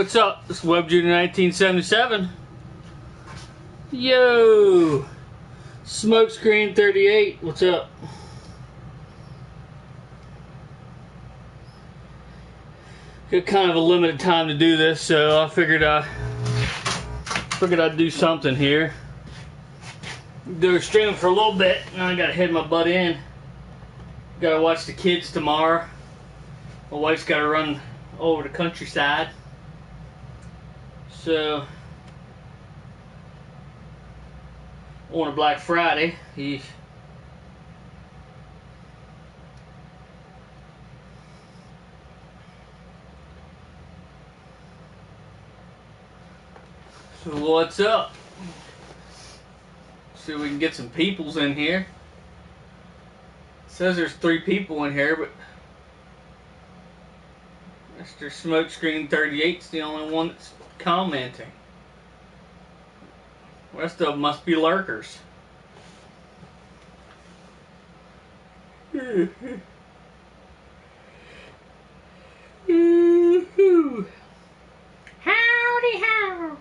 what's up? This is Web Junior 1977. Yo! Smokescreen 38, what's up? Got kind of a limited time to do this, so I figured I'd do something here. Do a stream for a little bit, and I gotta head my butt in. Gotta watch the kids tomorrow. My wife's gotta run over the countryside. So, on a Black Friday, so what's up? See if we can get some peoples in here. It says there's 3 people in here, but Mr. Smokescreen 38's the only one that's commenting. The rest of them must be lurkers. Howdy how.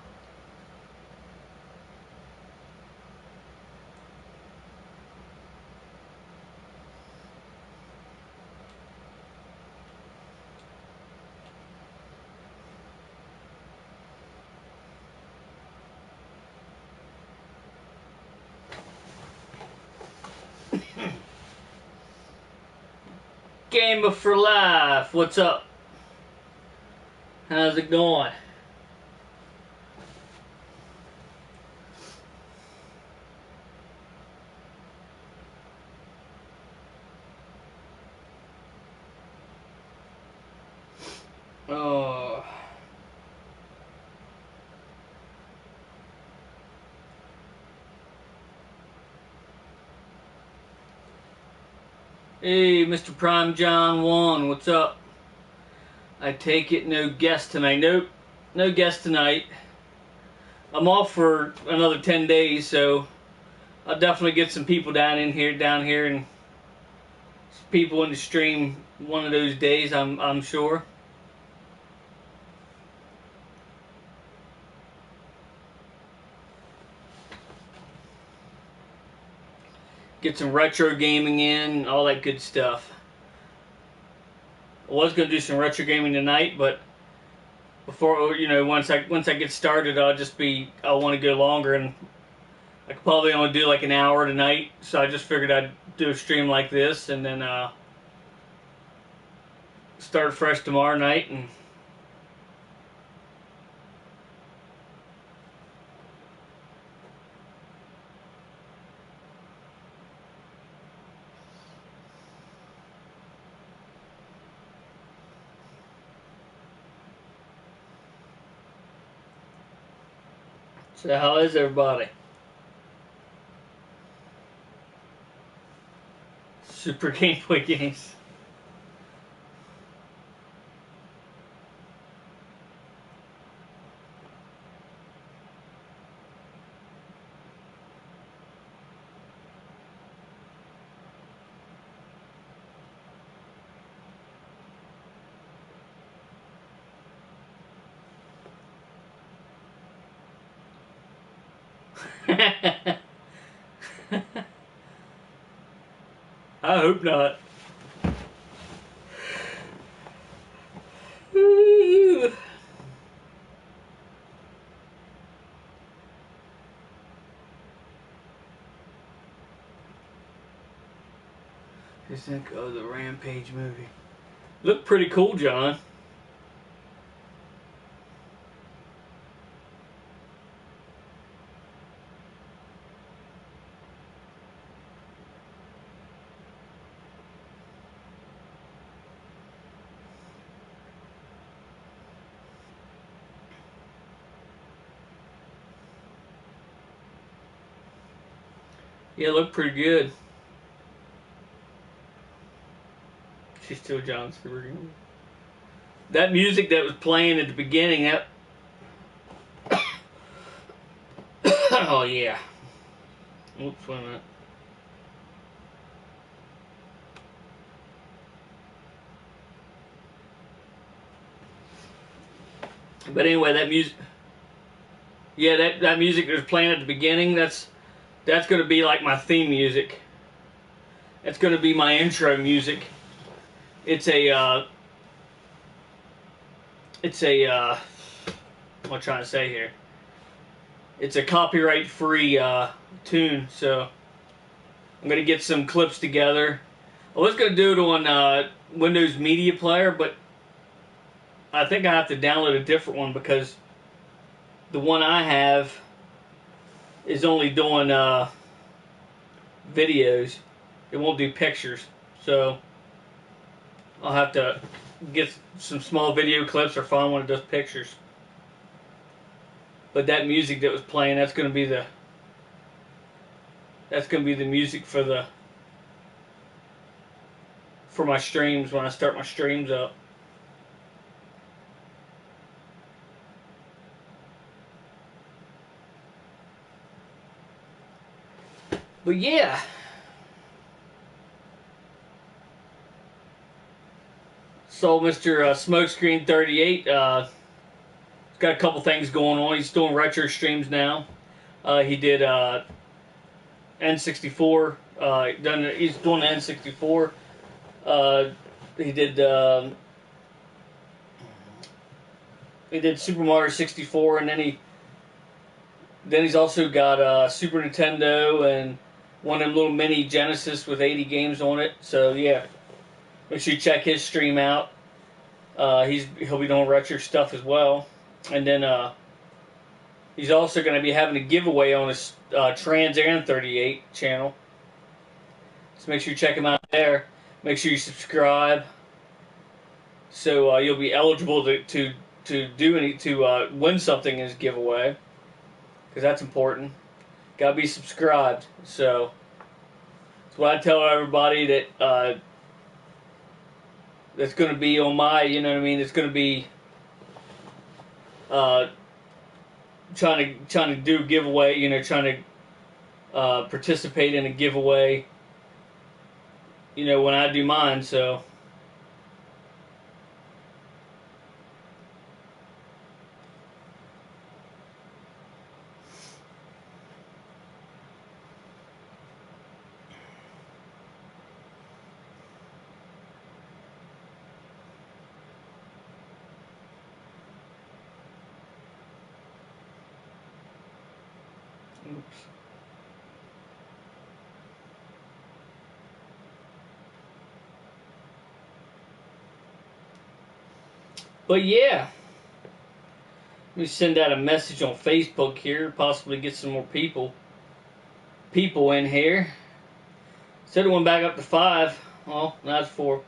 Gamer for Life, what's up? How's it going? Oh. Hey, Mr. Prime John 1, what's up? I take it no guest tonight. Nope, no guest tonight. I'm off for another 10 days, so I'll definitely get some people down here, and people in the stream one of those days, I'm sure. Get some retro gaming in, all that good stuff. I was gonna do some retro gaming tonight, but before, once I get started, I want to go longer, and I could probably only do like an hour tonight. So I just figured I'd do a stream like this, and then start fresh tomorrow night. And so how is everybody? Super Game Boy games. I hope not. Just think of the Rampage movie. Looked pretty cool, John. Yeah, it looked pretty good. She's still John Stewart. That music that was playing at the beginning, that... Oh, yeah. Oops, wait a minute. But anyway, that music, yeah, that music that was playing at the beginning, that's going to be like my theme music. That's going to be my intro music. It's a what am I trying to say here? It's a copyright-free tune, so I'm going to get some clips together. I was going to do it on Windows Media Player, but I think I have to download a different one because the one I have is only doing videos. It won't do pictures, so I'll have to get some small video clips or find one that does pictures. But that music that was playing, that's going to be the music for my streams when I start my streams up. But yeah. So Mr. Smokescreen 38 got a couple things going on. He's doing retro streams now. He did N64. He's doing N64. He did Super Mario 64, and then he's also got Super Nintendo and one of them little mini Genesis with 80 games on it. So yeah, make sure you check his stream out. He'll be doing retro stuff as well, and then he's also going to be having a giveaway on his Trans Aaron 38 channel. So make sure you check him out there. Make sure you subscribe, so you'll be eligible to win something in his giveaway, because that's important. Gotta be subscribed. So that's what I tell everybody that that's going to be on my, you know what I mean. It's going to be trying to do a giveaway. You know, trying to participate in a giveaway. You know, when I do mine. So. Oops. But yeah, let me send out a message on Facebook here, possibly get some more people in here. Said it went back up to 5. Well, now it's 4.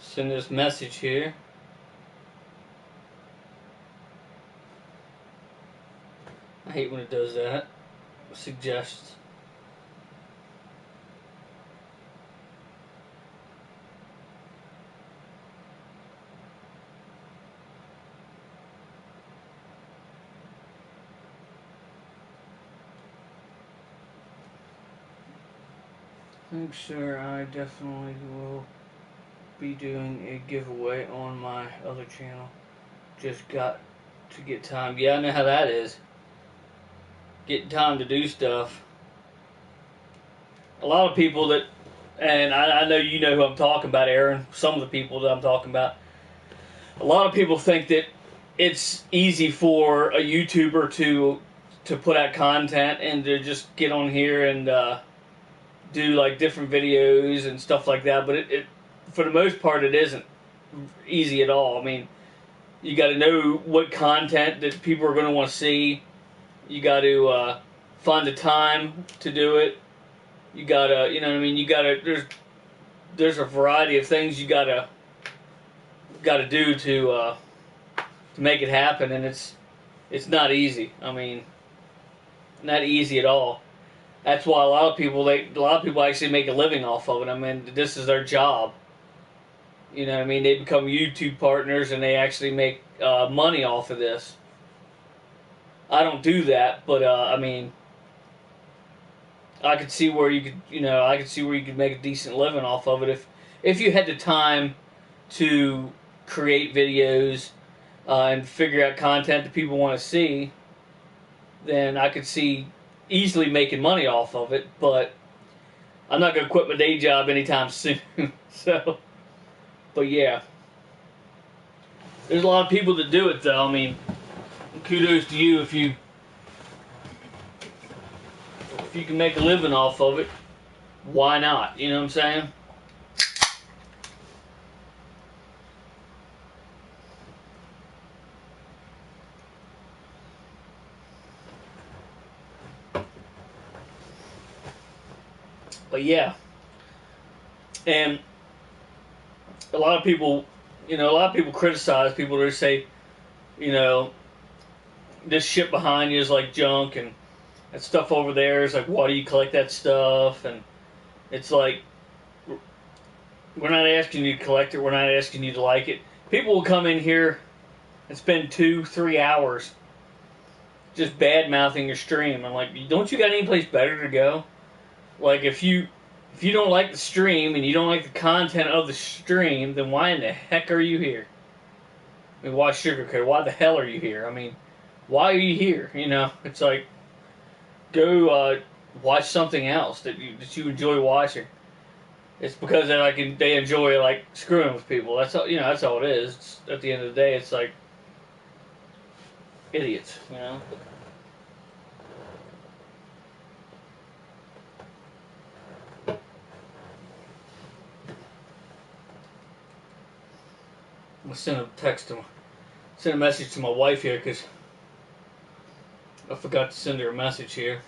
Send this message here. I hate when it does that. Suggests. Thanks, sir. I definitely will be doing a giveaway on my other channel. Just got to get time. Yeah, I know how that is. Getting time to do stuff. A lot of people that, and I know you know who I'm talking about, Aaron. Some of the people that I'm talking about. A lot of people think that it's easy for a YouTuber to put out content and to just get on here and do like different videos and stuff like that. But it for the most part, it isn't easy at all. I mean, you got to know what content that people are going to want to see. You got to find the time to do it. You got to, you know what I mean. You got to. There's a variety of things you got to do to to make it happen, and it's not easy. I mean, not easy at all. That's why a lot of people actually make a living off of it. I mean, this is their job. You know what I mean? They become YouTube partners and they actually make money off of this. I don't do that, but I mean, I could see where you could make a decent living off of it if you had the time to create videos and figure out content that people want to see. Then I could see easily making money off of it, but I'm not going to quit my day job anytime soon. So, but yeah, there's a lot of people that do it though. I mean, kudos to you if you can make a living off of it. Why not? You know what I'm saying? But yeah, and a lot of people criticize people that say, this shit behind you is like junk, and that stuff over there is like, why do you collect that stuff? And it's like, we're not asking you to collect it. We're not asking you to like it. People will come in here and spend 2-3 hours just bad mouthing your stream. I'm like, don't you got any place better to go? Like, if you don't like the stream and you don't like the content of the stream, then why in the heck are you here? I mean, why sugarcoat? Why the hell are you here? I mean, why are you here? It's like, go watch something else that you enjoy watching. It's because they enjoy like screwing with people. That's all. That's all it is. At the end of the day, it's like idiots. I'm gonna send a message to my wife here because I forgot to send her a message here.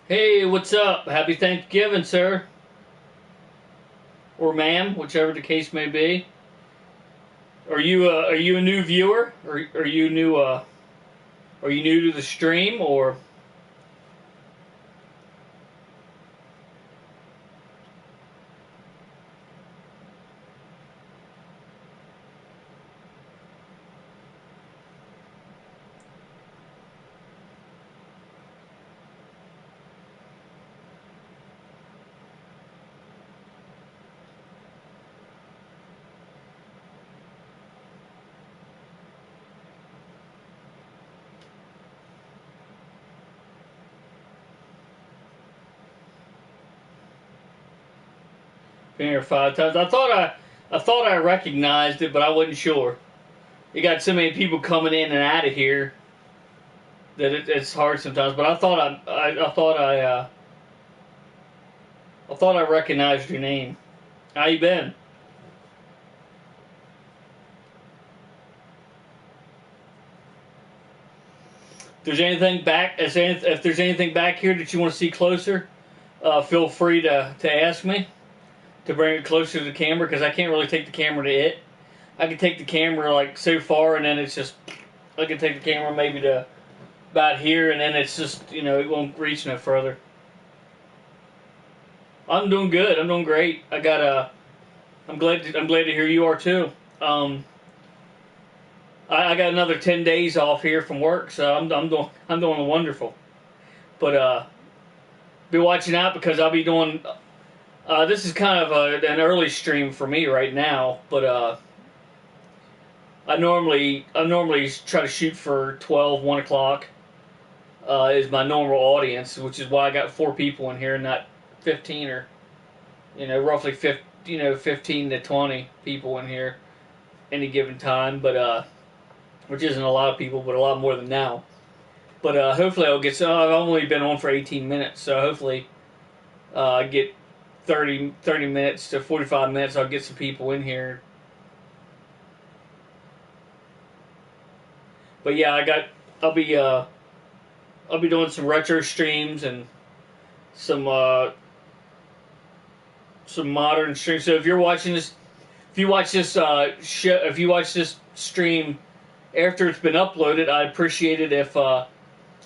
Hey, what's up? Happy Thanksgiving, sir. Or ma'am, whichever the case may be. Are you a new viewer? Or are you new to the stream, or been here 5 times? I thought I recognized it, but I wasn't sure. You got so many people coming in and out of here that it's hard sometimes. But I thought I recognized your name. How you been? If there's anything back here that you want to see closer, feel free to ask me to bring it closer to the camera, because I can't really take the camera to it. I can take the camera like so far, and then it's just, I can take the camera maybe to about here, and then it's just, it won't reach no further. I'm doing good. I'm doing great. I'm glad to hear you are too. I got another 10 days off here from work, so I'm doing wonderful. But be watching out, because I'll be doing. This is kind of an early stream for me right now, but I normally try to shoot for 1 o'clock. Is my normal audience, which is why I got 4 people in here, not 15 or roughly 15 to 20 people in here any given time, but which isn't a lot of people, but a lot more than now. But hopefully I'll get. So I've only been on for 18 minutes, so hopefully I get 30 minutes to 45 minutes. I'll get some people in here. But yeah, I'll be I'll be doing some retro streams and some modern streams. So if you're watching this, if you watch this if you watch this stream after it's been uploaded, I'd appreciate it if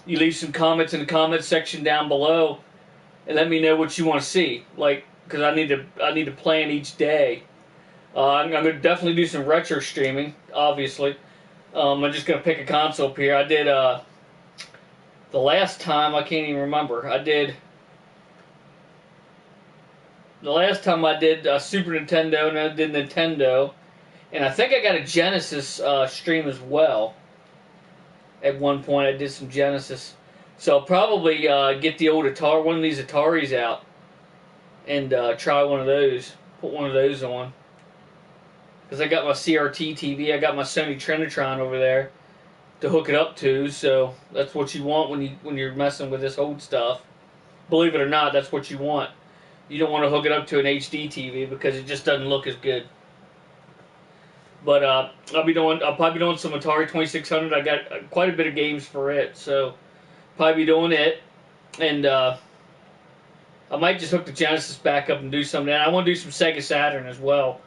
you leave some comments in the comments section down below and let me know what you want to see. Like, because I need to plan each day. I'm going to definitely do some retro streaming, obviously. I'm just going to pick a console up here. I did, the last time, I can't even remember. The last time I did Super Nintendo, and I did Nintendo. And I think I got a Genesis stream as well. At one point, I did some Genesis. So I'll probably get the old Atari, one of these Ataris out. And try one of those. Put one of those on. Because I got my CRT TV, I got my Sony Trinitron over there to hook it up to, so that's what you want when you're messing with this old stuff. Believe it or not, that's what you want. You don't want to hook it up to an HD TV because it just doesn't look as good. But I'll probably be doing some Atari 2600. I got quite a bit of games for it, so probably be doing it. And I might just hook the Genesis back up and do something. And I want to do some Sega Saturn as well.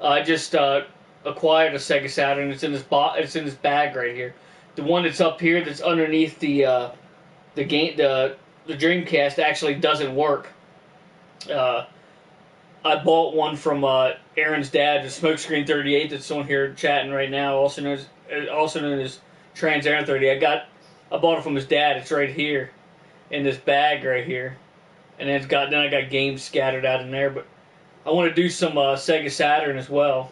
I just acquired a Sega Saturn. It's in this bag right here. The one that's up here, that's underneath the Dreamcast, actually doesn't work. I bought one from Aaron's dad, the Smokescreen 38, that's on here chatting right now, also known as Trans Aaron 30. I bought it from his dad. It's right here in this bag right here, and then I got games scattered out in there, but. I want to do some Sega Saturn as well.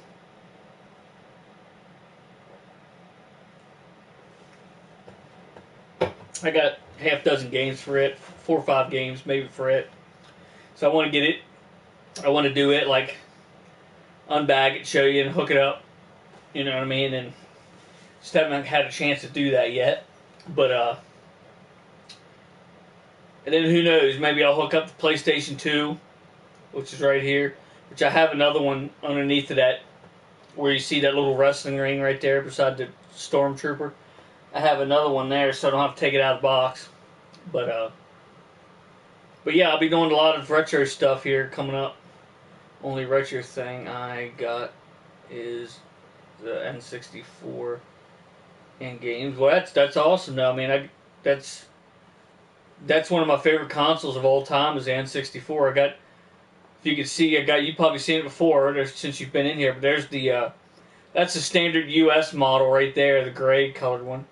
I got half dozen games for it, 4 or 5 games maybe for it. So I want to get it. I want to do it, like unbag it, show you, and hook it up. You know what I mean? And just haven't had a chance to do that yet. But and then who knows? Maybe I'll hook up the PlayStation 2, which is right here. Which I have another one underneath of that, where you see that little wrestling ring right there beside the Stormtrooper. I have another one there, so I don't have to take it out of the box. But yeah, I'll be doing a lot of retro stuff here coming up. Only retro thing I got is the N64 in games. Well, that's awesome though. I mean, that's one of my favorite consoles of all time is the N64. If you can see, you've probably seen it before since you've been in here, but there's that's the standard US model right there, the gray colored one.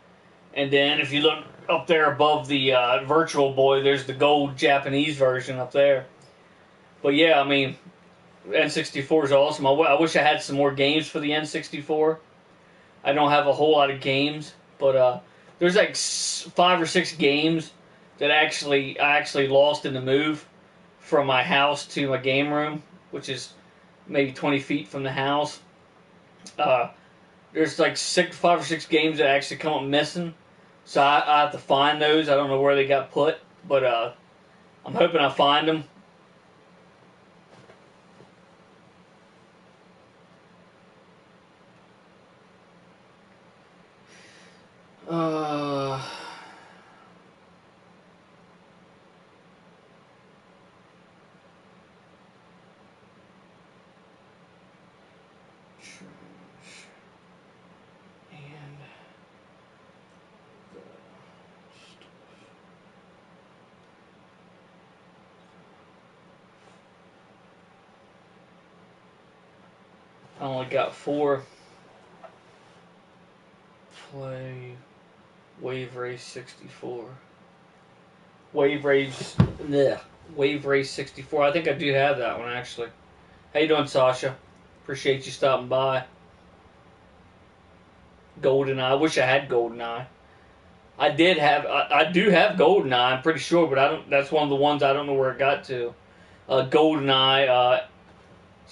And then if you look up there above the Virtual Boy, there's the gold Japanese version up there. But yeah, I mean, N64 is awesome. I wish I had some more games for the N64. I don't have a whole lot of games, but there's like 5 or 6 games that I actually lost in the move from my house to my game room, which is maybe 20 feet from the house. There's like 5 or 6 games that actually come up missing, so I have to find those. I don't know where they got put, but I'm hoping I find them. I only got 4. Play Wave Race 64. Wave Race 64. I think I do have that one actually. How you doing, Sasha? Appreciate you stopping by. GoldenEye. I wish I had GoldenEye. I do have GoldenEye. I'm pretty sure, but I don't. That's one of the ones I don't know where it got to. GoldenEye.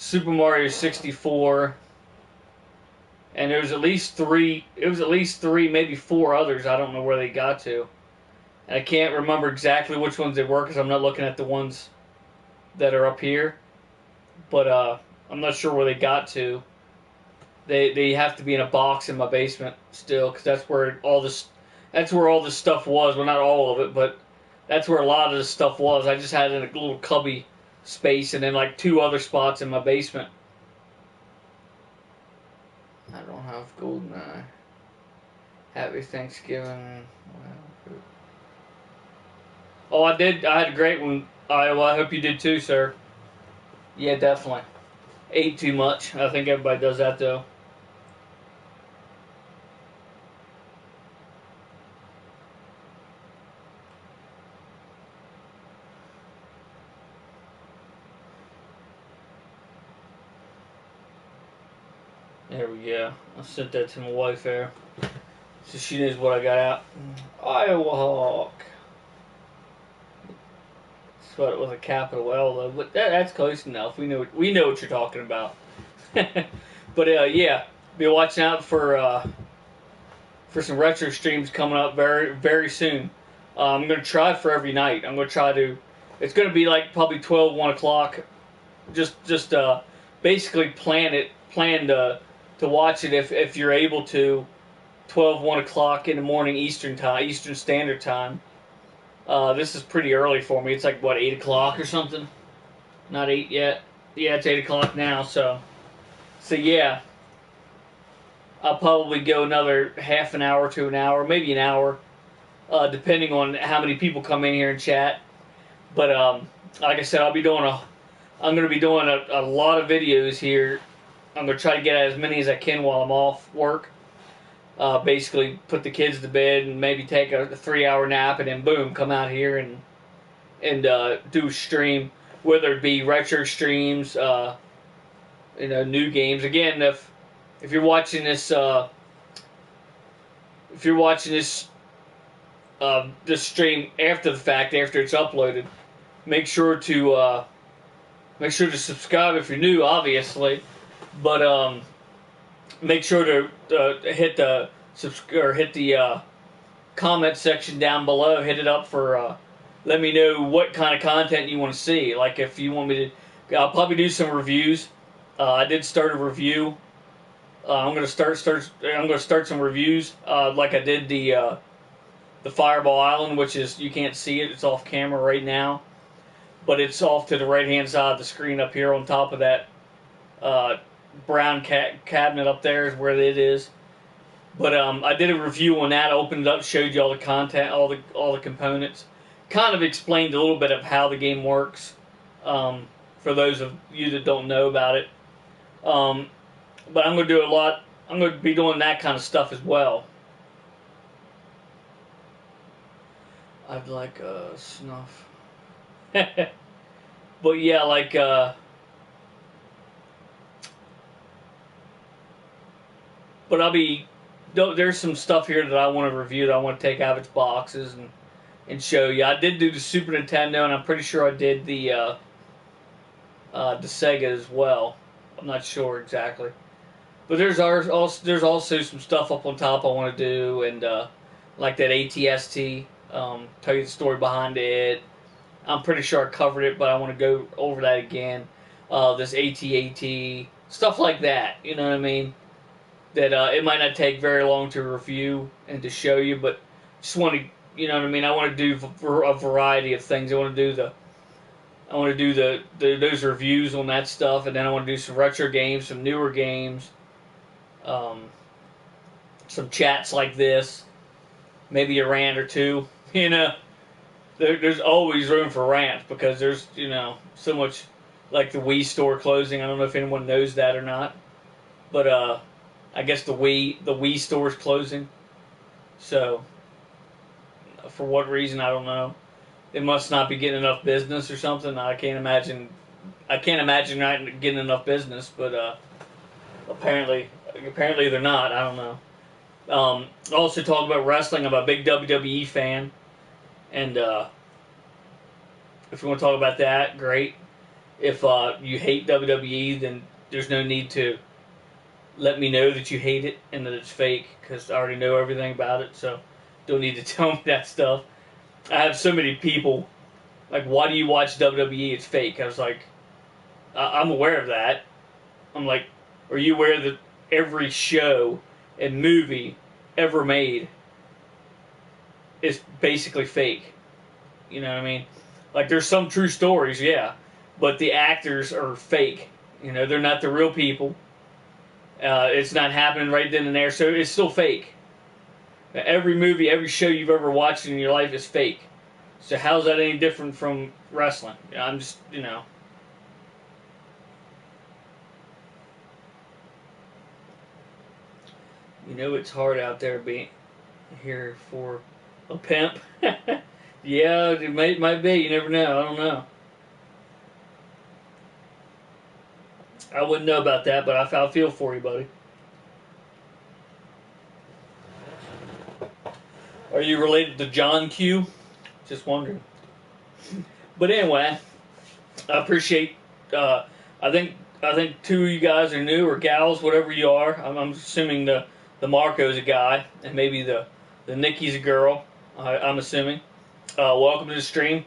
Super Mario 64, and there was at least 3. It was at least 3, maybe 4 others. I don't know where they got to. And I can't remember exactly which ones they were because I'm not looking at the ones that are up here. But I'm not sure where they got to. They have to be in a box in my basement still because that's where all this stuff was. Well, not all of it, but that's where a lot of this stuff was. I just had it in a little cubby space and then like 2 other spots in my basement. I don't have GoldenEye. Happy Thanksgiving. Oh, I did. I had a great one. Well, I hope you did too, sir. Yeah, definitely. Ate too much. I think everybody does that though. There we go. I sent that to my wife there. So she knows what I got out. Iowa Hawk. Spelled it with a capital L though, but that's close enough. We know what you're talking about. But yeah, be watching out for some retro streams coming up very very soon. I'm gonna try for every night. I'm gonna try to. It's gonna be like probably 12, 1 o'clock. Just basically plan to watch it if you're able to. 12, 1 o'clock in the morning Eastern Standard Time. This is pretty early for me. It's like, what, 8 o'clock or something? Not 8 yet. Yeah, it's 8 o'clock now, so yeah. I'll probably go another half an hour to an hour, maybe an hour, depending on how many people come in here and chat. But like I said, I'm going to be doing a lot of videos here. I'm going to try to get as many as I can while I'm off work. Basically put the kids to bed and maybe take a 3-hour nap and then boom, come out here and do a stream, whether it be retro streams, new games. Again, if you're watching this this stream after the fact, after it's uploaded, make sure to subscribe if you're new, obviously, but make sure to hit the comment section down below. Hit it up for let me know what kind of content you want to see. Like if you want me to, I'll probably do some reviews. I did start a review. I'm gonna start some reviews like I did the Fireball Island, which is, you can't see it. It's off camera right now, but it's off to the right hand side of the screen up here on top of that brown cabinet up there is where it is. But I did a review on that. Opened it up, showed you all the content, all the components, kind of explained a little bit of how the game works for those of you that don't know about it. But I'm going to do a lot. I'm going to be doing that kind of stuff as well. I'd like snuff. But yeah, like but there's some stuff here that I want to review, that I want to take out of its boxes and show you. I did do the Super Nintendo, and I'm pretty sure I did the Sega as well. I'm not sure exactly. But there's also some stuff up on top I want to do, and like that ATST, tell you the story behind it. I'm pretty sure I covered it, but I want to go over that again. This AT-AT, stuff like that, you know what I mean? That it might not take very long to review and to show you, but just want to, you know what I mean? I want to do a variety of things. I want to do those reviews on that stuff, and then I want to do some retro games, some newer games, some chats like this, maybe a rant or two. You know, there's always room for rants because there's, so much, like the Wii store closing. I don't know if anyone knows that or not, but I guess the Wii store is closing. So, for what reason, I don't know. It must not be getting enough business or something. I can't imagine not getting enough business, but apparently they're not. I don't know. Also talk about wrestling. I'm a big WWE fan, and if you want to talk about that, great. If you hate WWE, then there's no need to let me know that you hate it and that it's fake, because I already know everything about it, so don't need to tell me that stuff. I have so many people like, why do you watch WWE? It's fake. I was like, I'm aware of that. I'm like, are you aware that every show and movie ever made is basically fake? You know what I mean? Like, there's some true stories, yeah, but the actors are fake. You know, they're not the real people. It's not happening right then and there, so it's still fake. Every movie, every show you've ever watched in your life is fake. So how's that any different from wrestling? I'm just, you know. You know it's hard out there being here for a pimp. Yeah, it might be. You never know. I don't know. I wouldn't know about that, but I feel for you, buddy. Are you related to John Q? Just wondering. But anyway, I appreciate. I think two of you guys are new or gals, whatever you are. I'm assuming the Marco's a guy, and maybe the Nikki's a girl. I'm assuming. Welcome to the stream.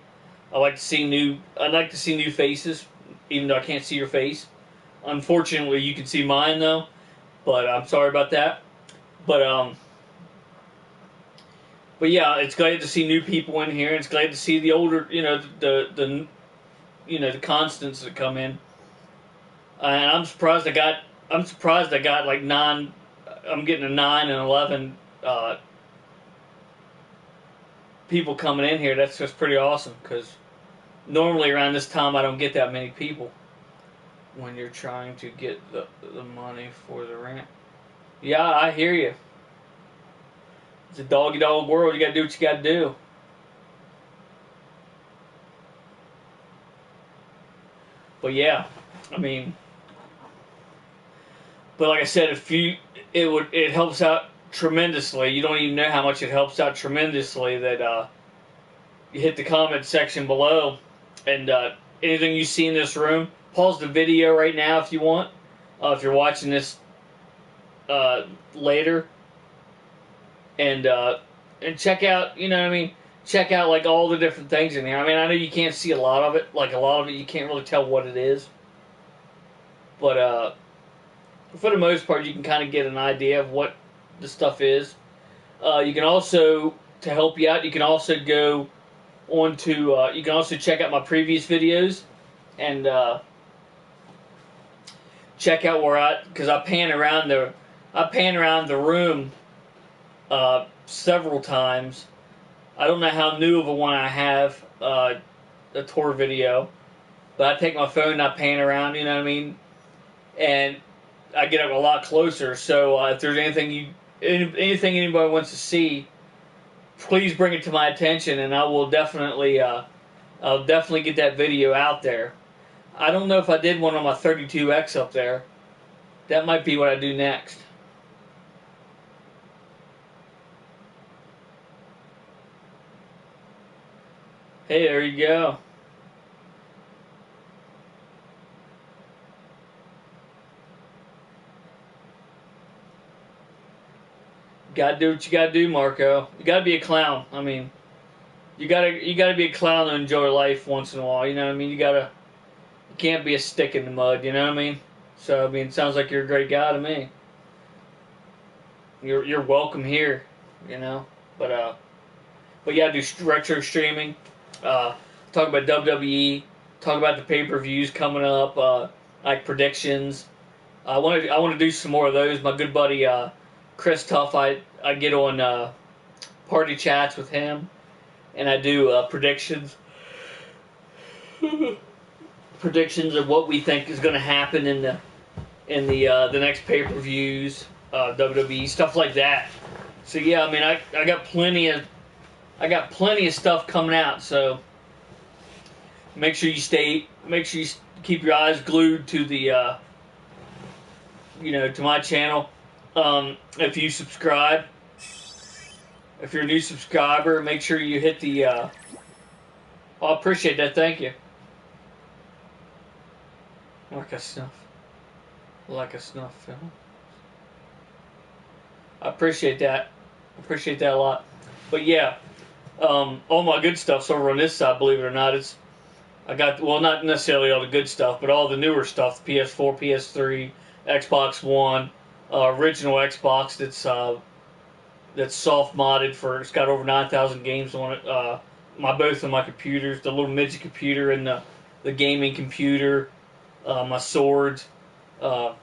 I'd like to see new faces, even though I can't see your face. Unfortunately, you can see mine though, but I'm sorry about that. But but yeah, it's glad to see new people in here. It's glad to see the older, the the constants that come in. And I'm surprised I got like 9. I'm getting a 9 and 11 people coming in here. That's just pretty awesome because normally around this time I don't get that many people when you're trying to get the money for the rent. Yeah, I hear you. It's a doggy dog world. You gotta do what you gotta do. But yeah, I mean, but like I said, it helps out tremendously. You don't even know how much it helps out tremendously that you hit the comment section below, and anything you see in this room, pause the video right now if you want. If you're watching this later, and check out, you know what I mean? Check out like all the different things in here. I mean, I know you can't see a lot of it. Like a lot of it, you can't really tell what it is. But for the most part, you can kind of get an idea of what the stuff is. You can also, to help you out, you can also go on to, you can also check out my previous videos and check out where because I pan around the room several times. I don't know how new of a one I have, a tour video, but I take my phone and I pan around, you know what I mean? And I get up a lot closer, so if there's anything anybody wants to see, please bring it to my attention, and I will definitely, I'll definitely get that video out there. I don't know if I did one on my 32X up there. That might be what I do next. Hey, there you go. Gotta do what you gotta do, Marco. You gotta be a clown. I mean, you gotta be a clown to enjoy life once in a while. You know what I mean? You can't be a stick in the mud. You know what I mean? So I mean, it sounds like you're a great guy to me. You're welcome here. You know, but yeah, do retro streaming. Talk about WWE. Talk about the pay-per-views coming up. Like predictions. I want to do some more of those. My good buddy Chris Tuff, I get on party chats with him, and I do predictions. Predictions of what we think is going to happen in the next pay-per-views, WWE stuff like that. So yeah, I mean I got plenty of stuff coming out. So make sure you keep your eyes glued to the to my channel. If you subscribe, if you're a new subscriber, make sure you hit the. I appreciate that. Thank you. Like a snuff film. I appreciate that. A lot. But yeah, All my good stuff's over on this side, believe it or not. I got, well, not necessarily all the good stuff, but all the newer stuff: the PS4, PS3, Xbox One, original Xbox that's soft modded for. It's got over 9,000 games on it. Both of my computers, the little midget computer and the gaming computer, my swords, all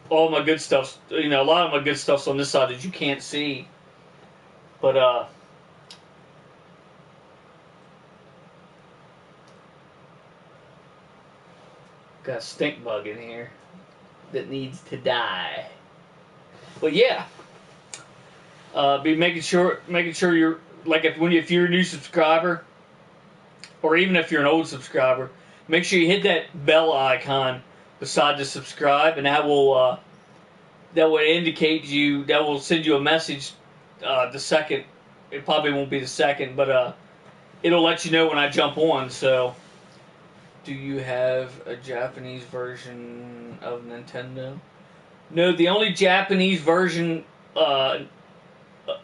my good stuff. A lot of my good stuff's on this side that you can't see, but got a stink bug in here that needs to die. But yeah, be making sure you're like if you're a new subscriber, or even if you're an old subscriber, make sure you hit that bell icon beside the subscribe, and that will indicate you. That will send you a message. The second, it probably won't be the second, but it'll let you know when I jump on. So. Do you have a Japanese version of Nintendo? No, the only Japanese version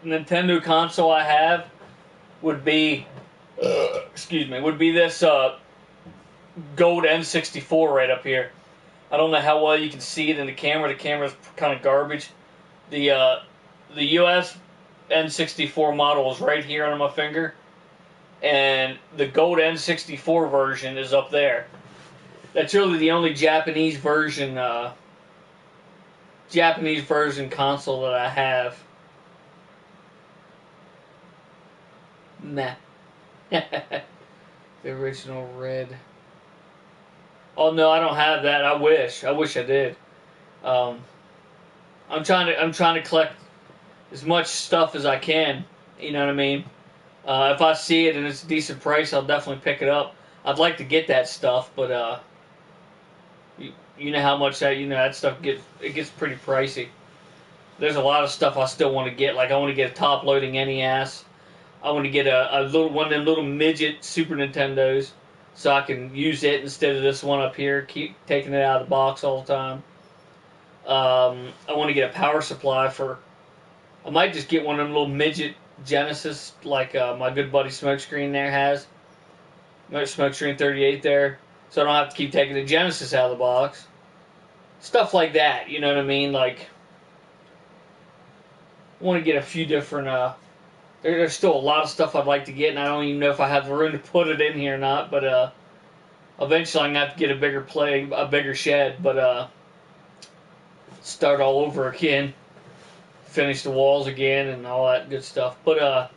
Nintendo console I have would be this gold N64 right up here. I don't know how well you can see it in the camera. The camera's kind of garbage. The US N64 model is right here on my finger. And the gold N64 version is up there. That's really the only Japanese version console that I have. Nah. The original red. Oh no, I don't have that. I wish I did. I'm trying to collect as much stuff as I can. You know what I mean? If I see it and it's a decent price, I'll definitely pick it up. I'd like to get that stuff, but you know how much that stuff gets pretty pricey. There's a lot of stuff I still want to get. Like I want to get a top-loading NES. I want to get a little one of them little midget Super Nintendos, so I can use it instead of this one up here. Keep taking it out of the box all the time. I want to get a power supply for. I might just get one of them little midget Genesis, like my good buddy Smokescreen there has. Smokescreen 38 there. So I don't have to keep taking the Genesis out of the box. Stuff like that, you know what I mean? Like, I want to get a few different, there's still a lot of stuff I'd like to get, and I don't even know if I have the room to put it in here or not, but eventually I'm going to have to get a bigger shed, but start all over again. Finish the walls again and all that good stuff. But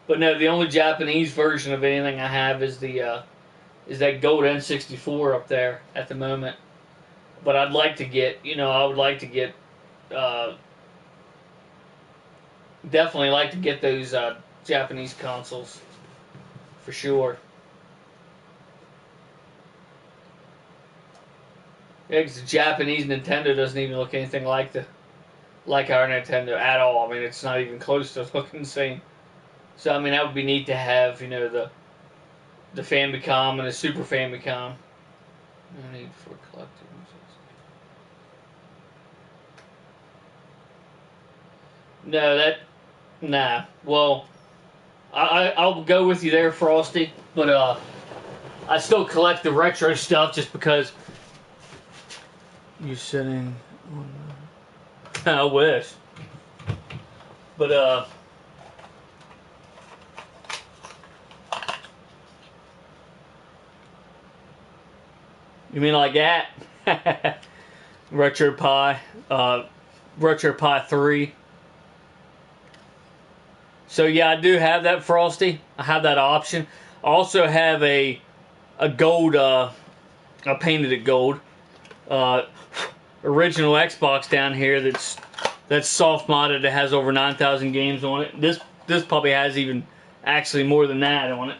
no, the only Japanese version of anything I have is that gold N64 up there at the moment. But I'd like to get, I would like to get, definitely like to get those Japanese consoles for sure. Yeah, because the Japanese Nintendo doesn't even look anything like our Nintendo at all. I mean, it's not even close to looking the same. So, I mean, that would be neat to have, the Famicom and the Super Famicom. No need for collecting. Nah. Well, I'll go with you there, Frosty. But, I still collect the retro stuff just because you're sitting on I wish. But, you mean like that? RetroPie 3. So yeah, I do have that, Frosty. I have that option. I also have a gold, I painted it gold, original Xbox down here that's soft modded. That has over 9,000 games on it. This probably has even actually more than that on it.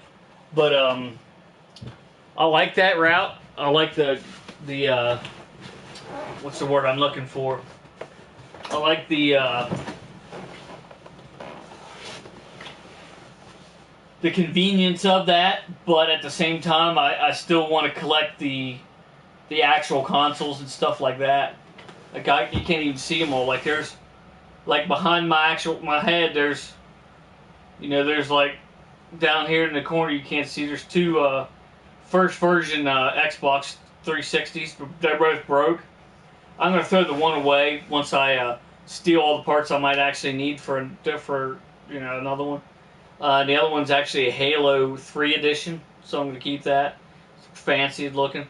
But I like that route. I like the what's the word I'm looking for? I like the convenience of that, but at the same time, I still want to collect the actual consoles and stuff like that. Like you can't even see them all. Like there's, like behind my head, there's You know, there's like down here in the corner you can't see. There's two first version Xbox 360s. They're both broke. I'm gonna throw the one away once I steal all the parts I might actually need for another one. The other one's actually a Halo 3 edition, so I'm gonna keep that. It's fancy looking.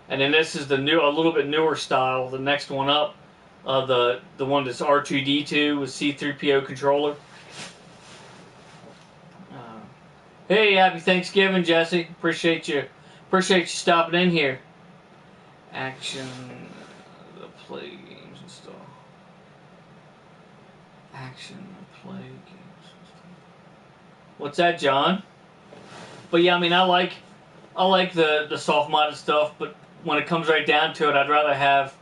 And then this is a little bit newer style. The next one up, the one that's R2D2 with C3PO controller. Hey, happy Thanksgiving, Jesse. Appreciate you stopping in here. Action, the play games and stuff. Action, play games and stuff. What's that, John? But yeah, I mean, I like the soft modded stuff, but when it comes right down to it, I'd rather have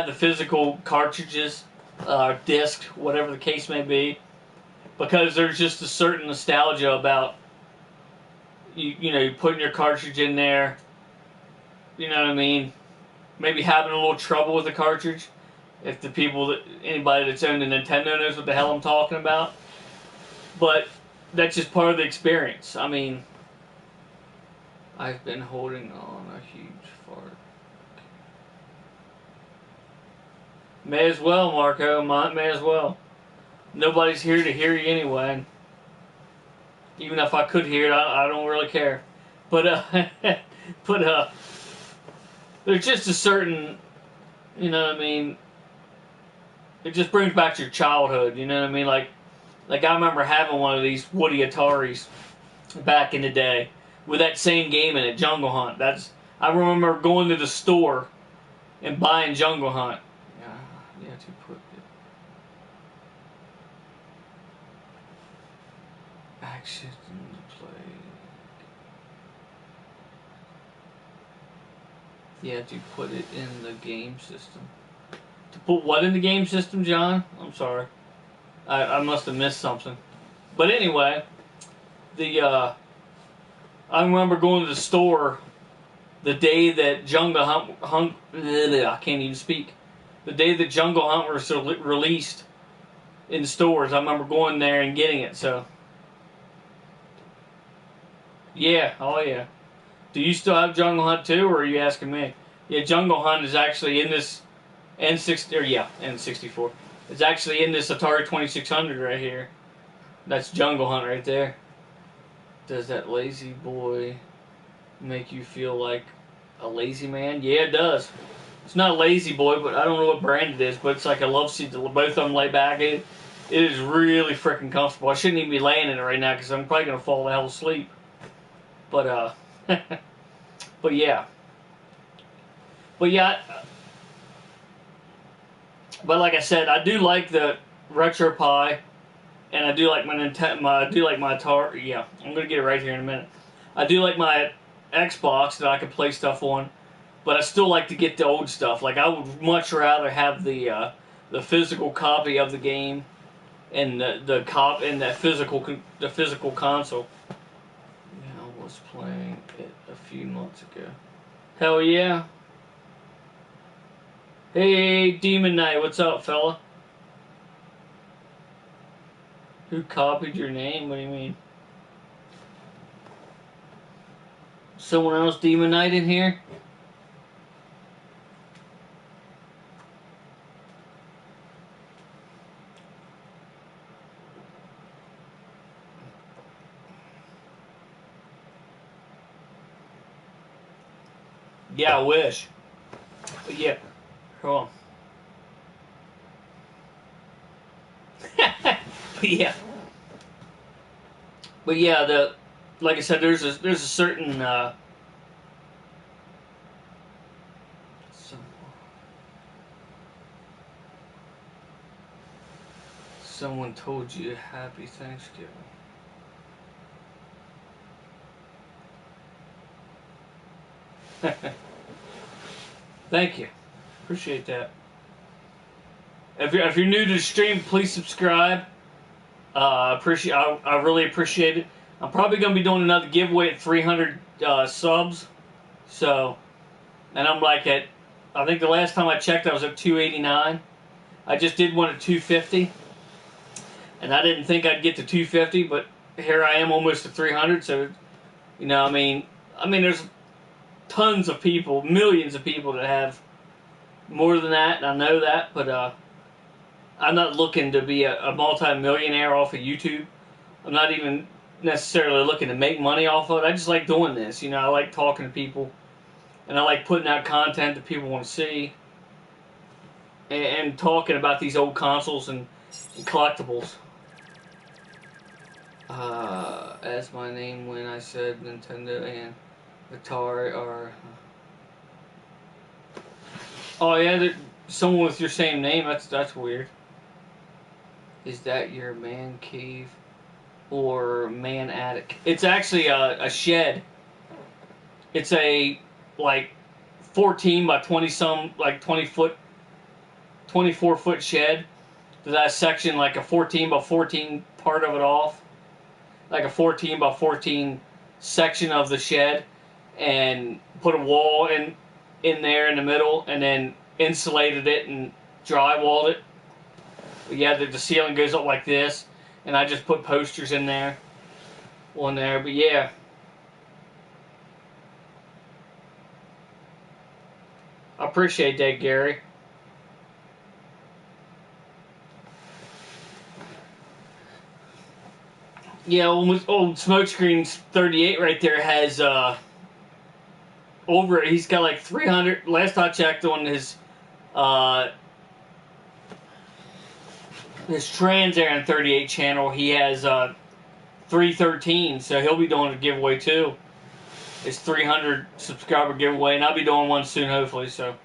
the physical cartridges, disc, whatever the case may be, because there's just a certain nostalgia about you putting your cartridge in there. You know what I mean? Maybe having a little trouble with the cartridge. If anybody that's owned a Nintendo knows what the hell I'm talking about. But that's just part of the experience. I mean, I've been holding on a huge fart. May as well, Marco. May as well. Nobody's here to hear you anyway. Even if I could hear it, I don't really care. But there's just a certain, you know what I mean? It just brings back your childhood, you know what I mean? Like I remember having one of these Woody Ataris back in the day with that same game in it, Jungle Hunt. I remember going to the store and buying Jungle Hunt. Yeah, to put it. Action play. Yeah, to put it in the game system. To put what in the game system, John? I'm sorry. I must have missed something. But anyway, I remember going to the store the day that Jungle Hunt I can't even speak. The day that Jungle Hunt was released in stores, I remember going there and getting it. So, yeah, oh yeah. Do you still have Jungle Hunt too, or are you asking me? Yeah, Jungle Hunt is actually in this N64. It's actually in this Atari 2600 right here. That's Jungle Hunt right there. Does that lazy boy make you feel like a lazy man? Yeah, it does. It's not a lazy boy, but I don't know what brand it is, but it's like a love seat. Both of them lay back. It is really freaking comfortable. I shouldn't even be laying in it right now because I'm probably going to fall the hell asleep. But, but yeah. But yeah, but like I said, I do like the Retro Pi, and I do like my Nintendo. I do like my Atari. Yeah, I'm gonna get it right here in a minute. I do like my Xbox that I can play stuff on, but I still like to get the old stuff. Like I would much rather have the physical copy of the game and the physical console. Yeah, I was playing it a few months ago. Hell yeah. Hey, Demon Knight, what's up, fella? Who copied your name? What do you mean? Someone else Demon Knight in here? Yeah, I wish. But yeah. Hold on. But yeah, like I said, there's a certain someone told you Happy Thanksgiving. Thank you. Appreciate that. If you're new to the stream, please subscribe. I really appreciate it. I'm probably going to be doing another giveaway at 300 subs. So, and I'm like I think the last time I checked, I was at 289. I just did one at 250. And I didn't think I'd get to 250, but here I am almost to 300. So, you know, I mean, there's tons of people, millions of people that have more than that, and I know that, but I'm not looking to be a multi-millionaire off of YouTube. I'm not even necessarily looking to make money off of it. I just like doing this. You know, I like talking to people, and I like putting out content that people want to see, and talking about these old consoles and collectibles. As my name when I said Nintendo and Atari are... Oh yeah, someone with your same name. That's weird. Is that your man cave or man attic? It's actually a shed. It's a like 14 by 20 some, like 24 foot shed. That section like a 14 by 14 part of it off, like a 14 by 14 section of the shed, and put a wall in there in the middle, and then insulated it and drywalled it. But yeah, the ceiling goes up like this, and I just put posters in there, on there. But yeah, I appreciate that, Gary. Yeah, old Smokescreen's 38 right there has over. He's got like 300. Last I checked on his Trans Aaron 38 channel, he has 313. So he'll be doing a giveaway too. It's 300 subscriber giveaway, and I'll be doing one soon, hopefully. So.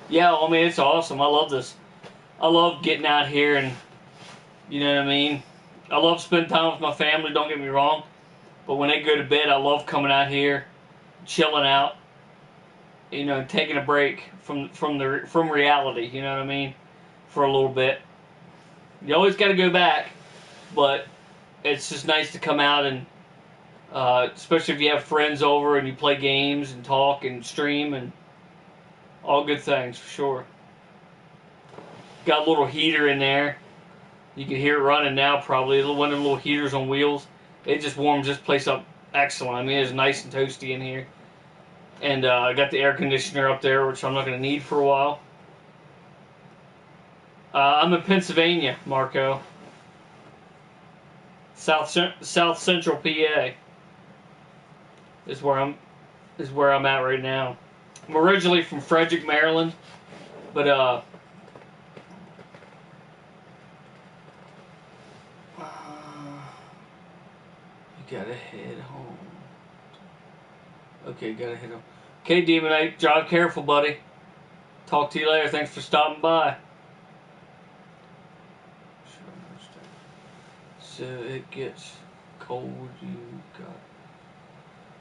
Yeah, I mean, it's awesome. I love this. I love getting out here and, you know what I mean? I love spending time with my family, don't get me wrong. But when they go to bed, I love coming out here, chilling out, you know, taking a break from reality, you know what I mean? For a little bit. You always got to go back, but it's just nice to come out and, especially if you have friends over and you play games and talk and stream, and all good things, for sure. Got a little heater in there. You can hear it running now, probably. One of the little heaters on wheels. It just warms this place up excellent. I mean, it's nice and toasty in here. And I got the air conditioner up there, which I'm not going to need for a while. I'm in Pennsylvania, Marco. South Central PA is where I'm at right now. I'm originally from Frederick, Maryland, but you gotta head home. Okay, gotta head home. Okay, Demonite, drive careful, buddy. Talk to you later. Thanks for stopping by. So it gets cold. You got.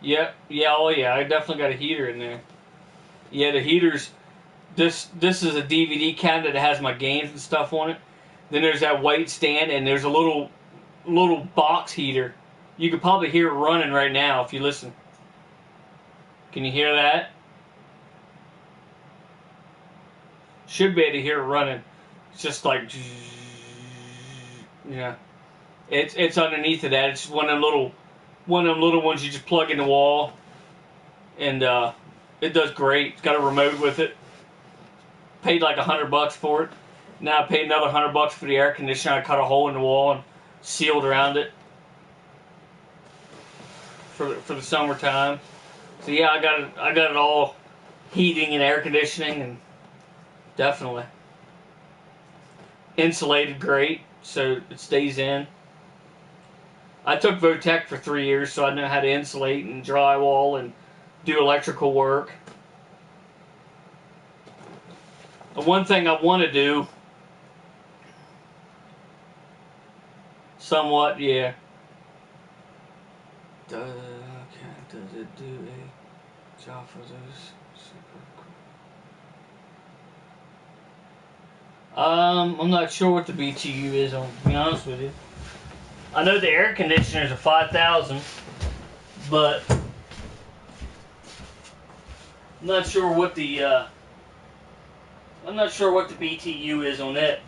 Yep. Yeah. Oh yeah. I definitely got a heater in there. Yeah, the heaters. This is a DVD cabinet that has my games and stuff on it. Then there's that white stand, and there's a little box heater. You could probably hear it running right now if you listen. Can you hear that? Should be able to hear it running. It's just like, yeah. It's underneath of that. It's one of them little ones you just plug in the wall, and it does great. It's got a remote with it. Paid like $100 for it. Now I paid another $100 for the air conditioner. I cut a hole in the wall and sealed around it for the summertime. So yeah, I got it all heating and air conditioning, and definitely insulated great, so it stays in. I took Votech for 3 years, so I know how to insulate and drywall and do electrical work. The one thing I want to do, somewhat, yeah. Does it do a job for those? I'm not sure what the BTU is, to be honest with you. I know the air conditioners are 5,000, but I'm not sure what the I'm not sure what the BTU is on it.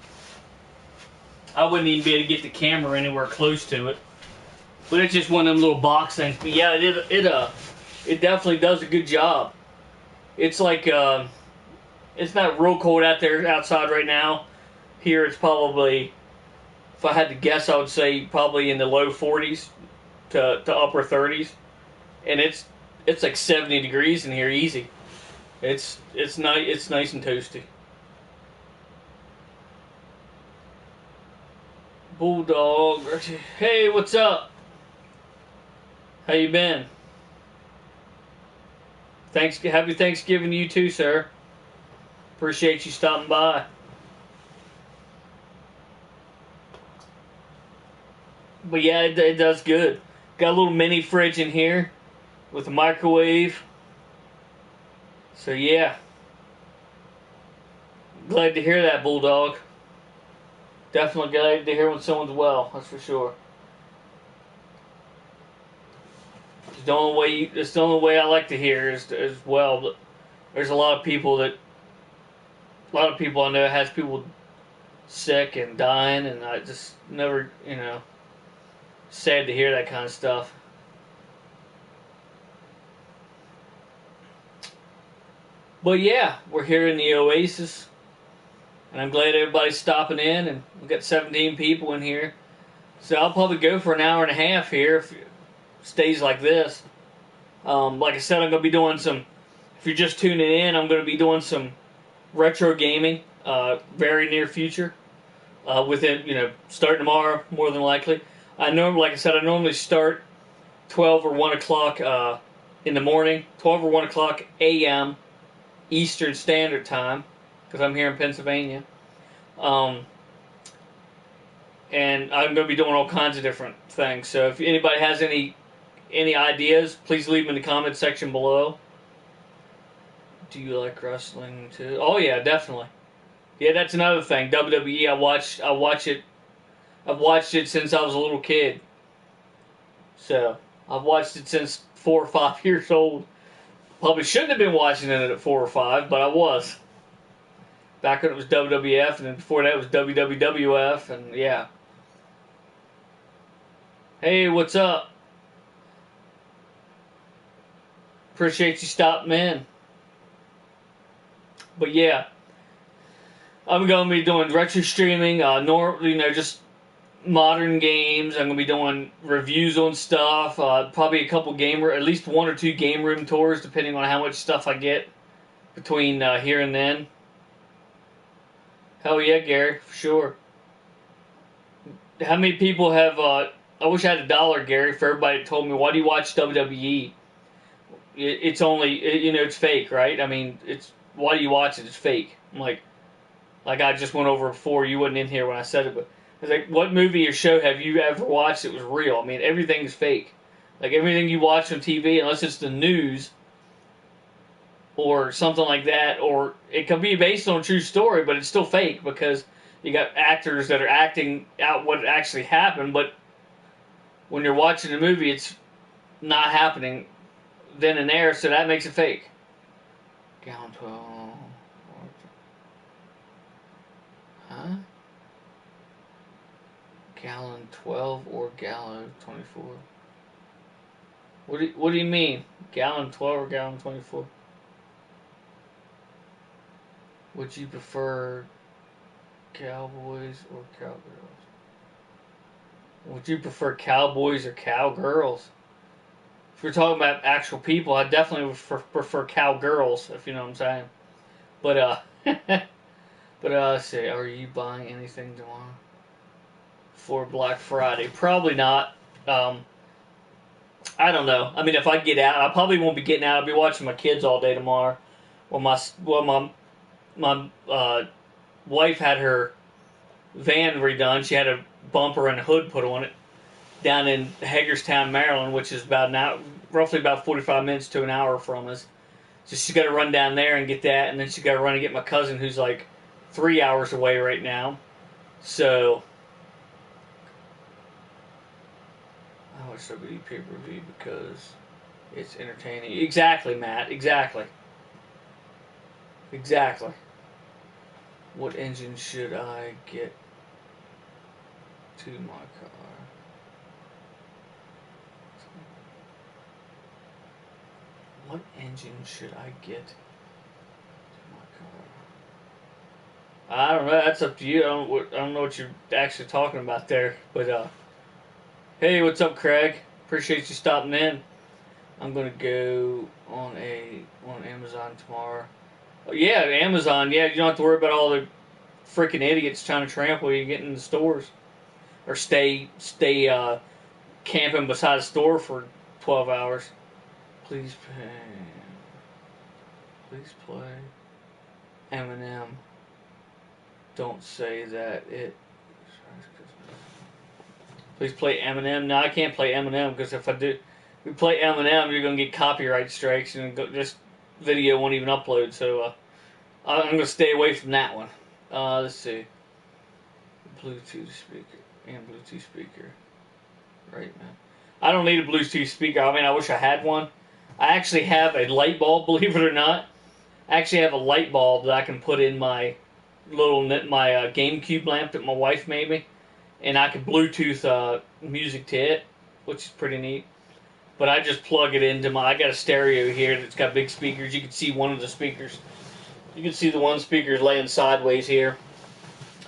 I wouldn't even be able to get the camera anywhere close to it. But it's just one of them little box things. But yeah, it definitely does a good job. It's like it's not real cold out there outside right now. Here it's probably, if I had to guess, I would say probably in the low 40s to upper 30s, and it's like 70 degrees in here easy. It's nice. It's nice and toasty. Bulldog. Hey, what's up? How you been? Happy Thanksgiving to you too, sir. Appreciate you stopping by. But yeah, it does good. Got a little mini fridge in here with a microwave. So yeah, glad to hear that, Bulldog. Definitely glad to hear when someone's well. That's for sure. It's the only way I like to hear is as well. But there's a lot of people I know has people sick and dying, and I just never, sad to hear that kind of stuff. But yeah, we're here in the Oasis, and I'm glad everybody's stopping in, and we've got 17 people in here. So I'll probably go for an hour and a half here if it stays like this. Like I said, I'm going to be doing some, if you're just tuning in, I'm going to be doing some retro gaming very near future. Within, starting tomorrow, more than likely. Like I said, I normally start 12 or 1 o'clock in the morning, 12 or 1 o'clock a.m. Eastern Standard Time, because I'm here in Pennsylvania. And I'm going to be doing all kinds of different things. So if anybody has any ideas, please leave them in the comment section below. Do you like wrestling too? Oh yeah, definitely. Yeah, that's another thing. WWE, I've watched it since I was a little kid. So I've watched it since 4 or 5 years old. Probably shouldn't have been watching it at 4 or 5, but I was. Back when it was WWF, and then before that it was WWF, and yeah. Hey, what's up? Appreciate you stopping in. But yeah, I'm going to be doing retro streaming, just modern games. I'm going to be doing reviews on stuff, probably at least 1 or 2 game room tours, depending on how much stuff I get between here and then. Hell yeah, Gary, for sure. How many people have, I wish I had $1, Gary, for everybody that told me, why do you watch WWE? It's only, it's fake, right? I mean, why do you watch it? It's fake. I'm like I just went over before, you wasn't in here when I said it, but it's like, what movie or show have you ever watched that was real? I mean, everything's fake. Like, everything you watch on TV, unless it's the news or something like that, or it could be based on a true story, but it's still fake because you got actors that are acting out what actually happened, but when you're watching a movie, it's not happening then and there, so that makes it fake. Gallon 12. Huh? Gallon 12 or gallon 24? What do you mean? Gallon 12 or gallon 24? Would you prefer cowboys or cowgirls? Would you prefer cowboys or cowgirls? If you're talking about actual people, I definitely would prefer cowgirls, if you know what I'm saying. But, let's see, are you buying anything tomorrow? For Black Friday? Probably not. I don't know. I mean, if I get out, I probably won't be getting out. I'll be watching my kids all day tomorrow. My wife had her van redone. She had a bumper and a hood put on it down in Hagerstown, Maryland, which is roughly about 45 minutes to an hour from us. So she's got to run down there and get that, and then she's got to run and get my cousin, who's like 3 hours away right now. So I watch WWE pay-per-view because it's entertaining. Exactly, Matt. Exactly. What engine should I get to my car? What engine should I get to my car? I don't know. That's up to you. I don't know what you're actually talking about there. But hey, what's up, Craig? Appreciate you stopping in. I'm gonna go on Amazon tomorrow. Oh, yeah, Amazon. Yeah, you don't have to worry about all the freaking idiots trying to trample you getting in the stores or stay camping beside a store for 12 hours. Please play Eminem. Don't say that it. Please play Eminem. No, I can't play Eminem because if I do, we play Eminem, you're gonna get copyright strikes and this video won't even upload. So I'm gonna stay away from that one. Let's see. Bluetooth speaker and Bluetooth speaker. Right, man. I don't need a Bluetooth speaker. I mean, I wish I had one. I actually have a light bulb, believe it or not. I actually have a light bulb that I can put in my GameCube lamp that my wife made me, and I can Bluetooth music to it, which is pretty neat. But I just plug it into I got a stereo here that's got big speakers. You can see one of the speakers. You can see the one speaker laying sideways here.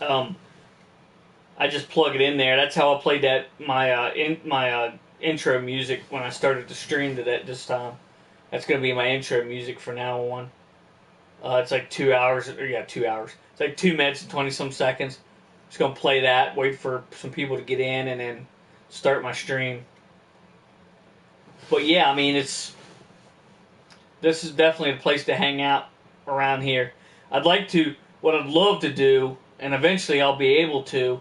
I just plug it in there. That's how I played that my intro music when I started to stream to that this time. That's gonna be my intro music from now on. It's like 2 hours. 2 hours. It's like 2 minutes and 20 some seconds. Just gonna play that. Wait for some people to get in, and then start my stream. But yeah, I mean, this is definitely a place to hang out around here. What I'd love to do, and eventually I'll be able to.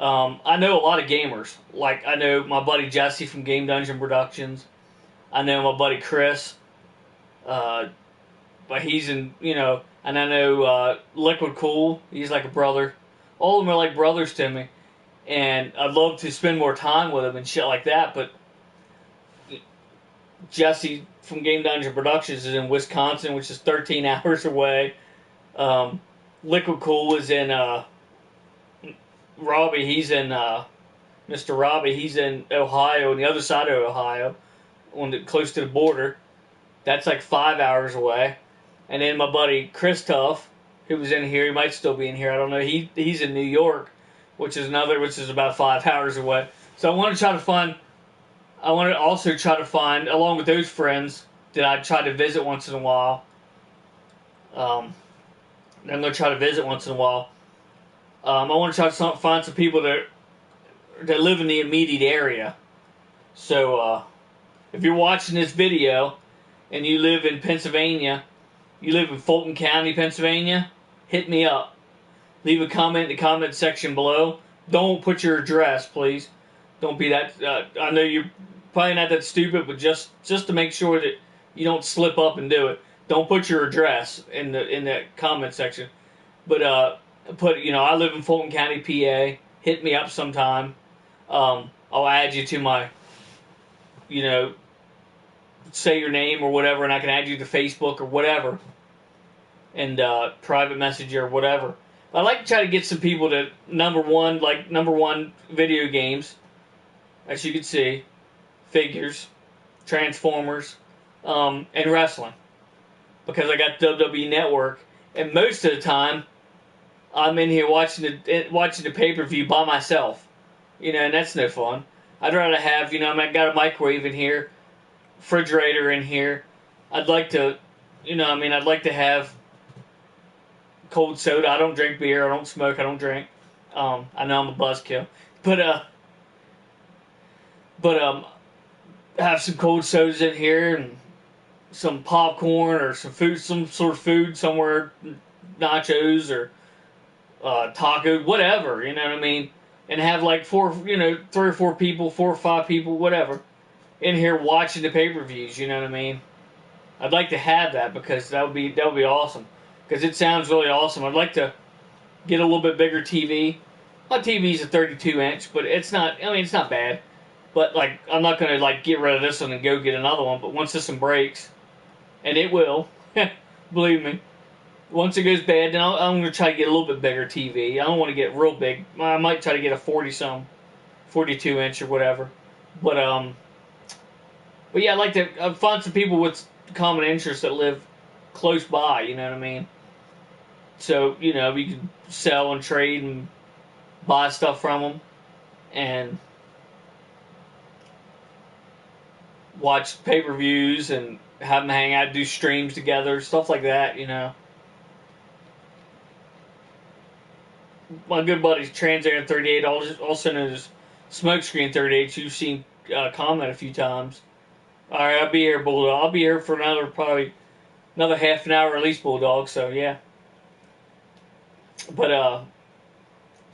I know a lot of gamers. Like, I know my buddy Jesse from Game Dungeon Productions. I know my buddy Chris. But he's and I know Liquid Cool. He's like a brother. All of them are like brothers to me. And I'd love to spend more time with them and shit like that. But Jesse from Game Dungeon Productions is in Wisconsin, which is 13 hours away. Liquid Cool is in Robbie. He's in Mr. Robbie. He's in Ohio, on the other side of Ohio, close to the border. That's like 5 hours away. And then my buddy Chris Tuff, who was in here, he might still be in here. I don't know. He's in New York, which is about 5 hours away. So I want to also try to find, along with those friends that I try to visit once in a while. I'm going to try to visit once in a while. I want to try to find some people that live in the immediate area. So if you're watching this video and you live in Pennsylvania, you live in Fulton County, Pennsylvania, hit me up. Leave a comment in the comment section below. Don't put your address, please. Don't be that. I know you're probably not that stupid, but just to make sure that you don't slip up and do it. Don't put your address in the comment section. But I live in Fulton County, PA. Hit me up sometime. I'll add you to my, say your name or whatever, and I can add you to Facebook or whatever, and private message or whatever. I like to try to get some people to number one video games, as you can see, figures, Transformers, and wrestling, because I got WWE Network, and most of the time I'm in here watching the pay-per-view by myself, and that's no fun. I'd rather have, I got a microwave in here, refrigerator in here. I'd like to, I'd like to have cold soda. I don't drink beer. I don't smoke. I don't drink. I know I'm a buzzkill, but have some cold sodas in here and some popcorn or some food, some sort of food somewhere, nachos or taco, whatever. You know what I mean? And have like 3 or 4 people, 4 or 5 people, whatever, in here watching the pay-per-views. You know what I mean? I'd like to have that because that would be awesome. Because it sounds really awesome. I'd like to get a little bit bigger TV. My TV's a 32-inch, but it's not. I mean, it's not bad. But like, I'm not gonna like get rid of this one and go get another one. But once this one breaks, and it will, believe me, Once it goes bad, then I'm going to try to get a little bit bigger TV. I don't want to get real big. I might try to get a 40-some, 42-inch or whatever. But yeah, I'd like to find some people with common interests that live close by. You know what I mean? So we can sell and trade and buy stuff from them, and watch pay-per-views and have them hang out, do streams together, stuff like that. My good buddy Transair 38, also known as Smokescreen 38. You've seen comment a few times. All right, I'll be here, Bulldog. I'll be here for probably another half an hour at least, Bulldog. So yeah. But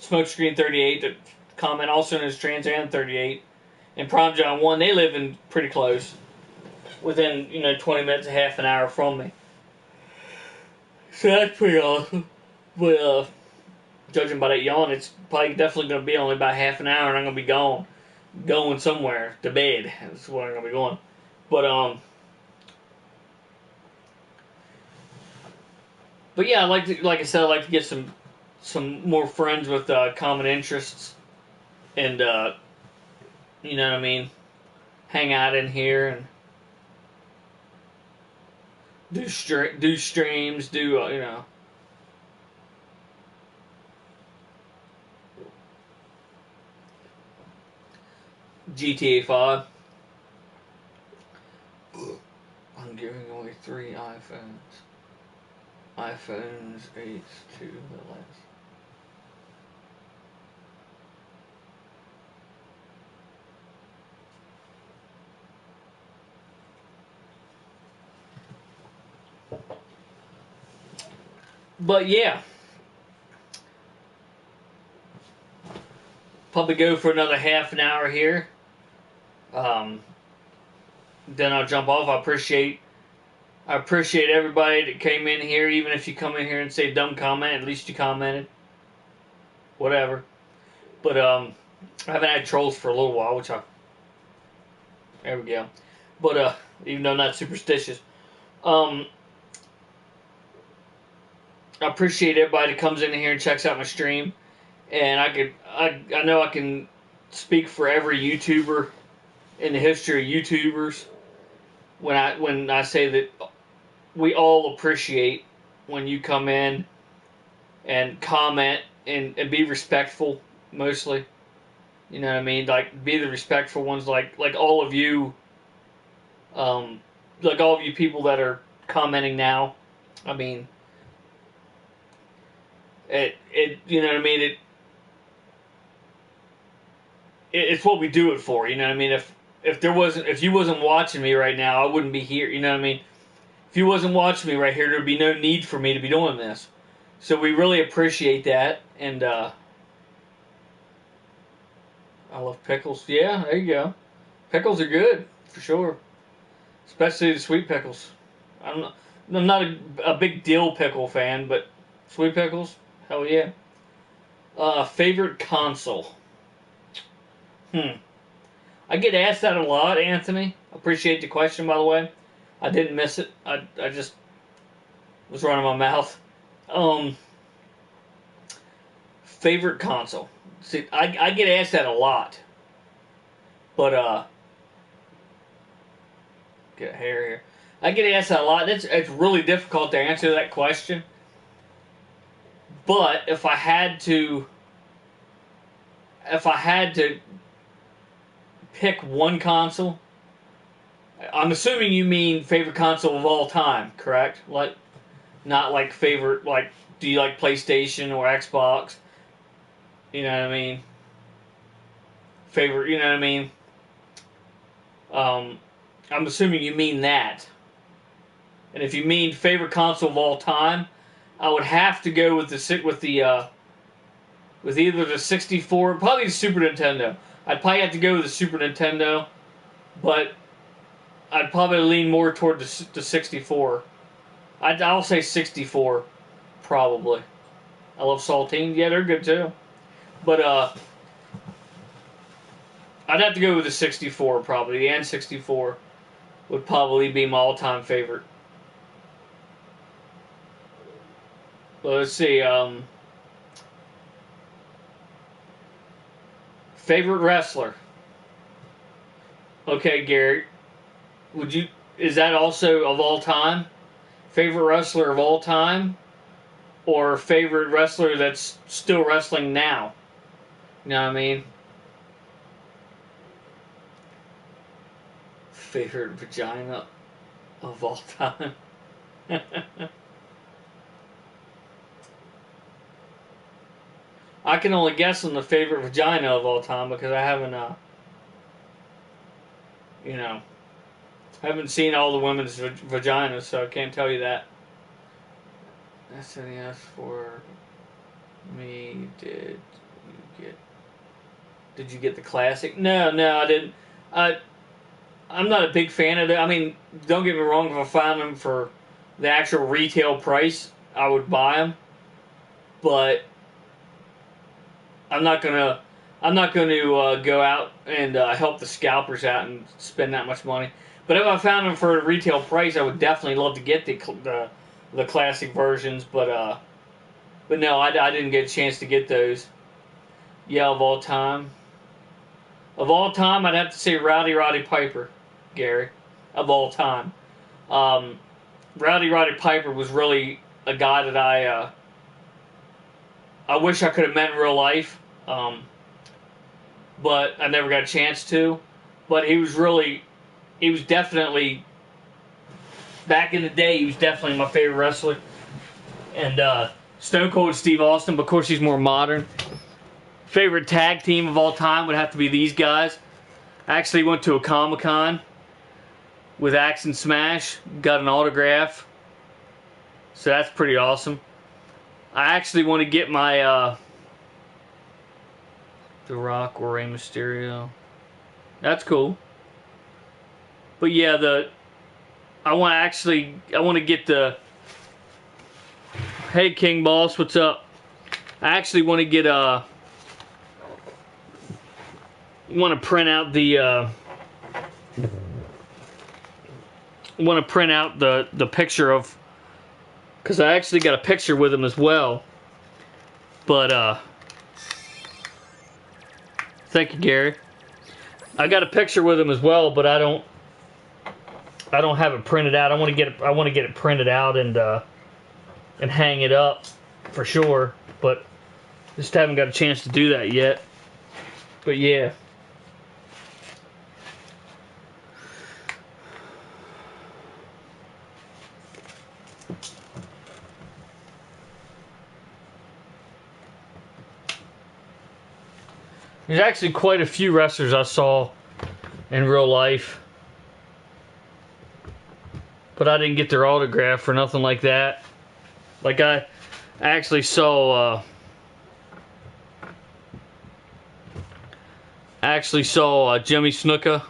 Smokescreen 38, the comment also known as Transair 38, and Prime John 1. They live in pretty close, within 20 minutes, a half an hour from me. So that's pretty awesome. But judging by that yawn, it's probably definitely going to be only about half an hour, and I'm going to be going somewhere to bed. That's where I'm going to be going. But yeah, like I said, I'd like to get some more friends with common interests, and you know what I mean, hang out in here and do streams, GTA 5. I'm giving away 3 iPhones. iPhones 8 to the last. But yeah, probably go for another half an hour here. Then I'll jump off. I appreciate everybody that came in here. Even if you come in here and say dumb comment, at least you commented. Whatever. But I haven't had trolls for a little while, there we go. But even though I'm not superstitious, I appreciate everybody that comes in here and checks out my stream. And I know I can speak for every YouTuber in the history of YouTubers when I say that we all appreciate when you come in and comment and be respectful, mostly. You know what I mean? Like, be the respectful ones, like all of you, like all of you people that are commenting now. I mean, you know what I mean? It's what we do it for. You know what I mean? If you wasn't watching me right now, I wouldn't be here. You know what I mean? If you wasn't watching me right here, there'd be no need for me to be doing this. So we really appreciate that, and I love pickles. Yeah, there you go. Pickles are good for sure, especially the sweet pickles. I'm not a big dill pickle fan, but sweet pickles, hell yeah. Favorite console? I get asked that a lot, Anthony. Appreciate the question, by the way. I didn't miss it. I just was running my mouth. Favorite console? See, I get asked that a lot. But get a hair here. I get asked that a lot. It's really difficult to answer that question. But if I had to pick one console, I'm assuming you mean favorite console of all time, correct? Like, not like favorite, like, do you like PlayStation or Xbox? You know what I mean? Favorite, you know what I mean? I'm assuming you mean that. And if you mean favorite console of all time, I would have to go with either the 64, probably the Super Nintendo. I'd probably have to go with the Super Nintendo, but I'd probably lean more toward the 64. I'll say 64, probably. I love Saltine. Yeah, they're good too. But I'd have to go with the 64 probably. The N64 would probably be my all-time favorite. Well, let's see. Favorite wrestler? Okay, Gary. Is that also of all time? Favorite wrestler of all time? Or favorite wrestler that's still wrestling now? You know what I mean? Favorite vagina of all time? I can only guess on the favorite vagina of all time because I haven't, I haven't seen all the women's vaginas, so I can't tell you that. SNES for me. Did you get the classic? No, I didn't. I'm not a big fan of it. I mean, don't get me wrong. If I found them for the actual retail price, I would buy them. But I'm not gonna go out and help the scalpers out and spend that much money. But if I found them for a retail price, I would definitely love to get the classic versions. But no, I didn't get a chance to get those. Yeah, of all time. Of all time, I'd have to say Roddy Piper, Gary. Of all time, Roddy Piper was really a guy that I wish I could have met in real life, but I never got a chance to. But he was definitely, back in the day, he was definitely my favorite wrestler. And Stone Cold Steve Austin, but of course he's more modern. Favorite tag team of all time would have to be these guys. I actually went to a Comic-Con with Axe and Smash, got an autograph, so that's pretty awesome. I actually want to get my The Rock or Rey Mysterio. That's cool. But yeah, I want to get the. Hey King Boss, what's up? I actually want to get want to print out the the picture of, because I actually got a picture with him as well. But thank you, Gary. I got a picture with him as well, but I don't have it printed out. I want to get it printed out and hang it up for sure, but just haven't got a chance to do that yet. But yeah. There's actually quite a few wrestlers I saw in real life, but I didn't get their autograph or nothing like that. Like I actually saw Jimmy Snuka.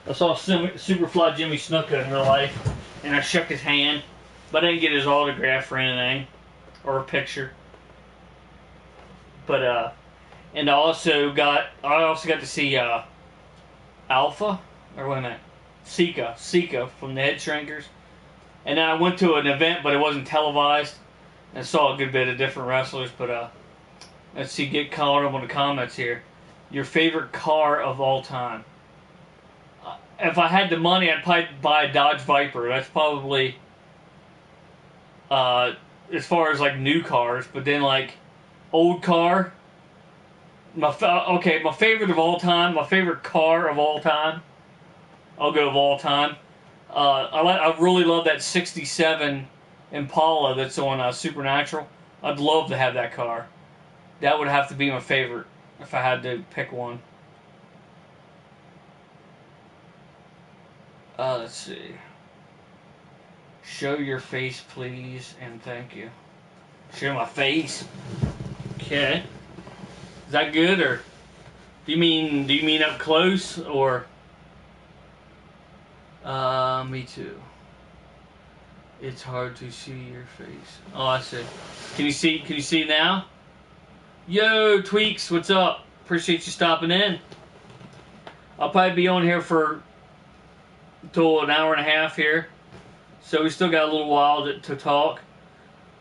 I saw Superfly Jimmy Snuka in real life, and I shook his hand, but I didn't get his autograph or anything, or a picture. But and I also got to see Alpha, or wait a minute, Sika from the Head Shrinkers. And then I went to an event, but it wasn't televised. I saw a good bit of different wrestlers, but let's see, get caught up on the comments here. Your favorite car of all time? If I had the money, I'd probably buy a Dodge Viper. That's probably as far as like new cars, but then like old car. My favorite of all time, my favorite car of all time. I'll go of all time. I really love that '67 Impala that's on Supernatural. I'd love to have that car. That would have to be my favorite if I had to pick one. Let's see. Show your face, please, and thank you. Show my face. Okay. Is that good, or do you mean up close, or? Me too. It's hard to see your face. Oh, I see. Can you see now? Yo, Tweaks, what's up? Appreciate you stopping in. I'll probably be on here for until an hour and a half here, so we still got a little while to talk.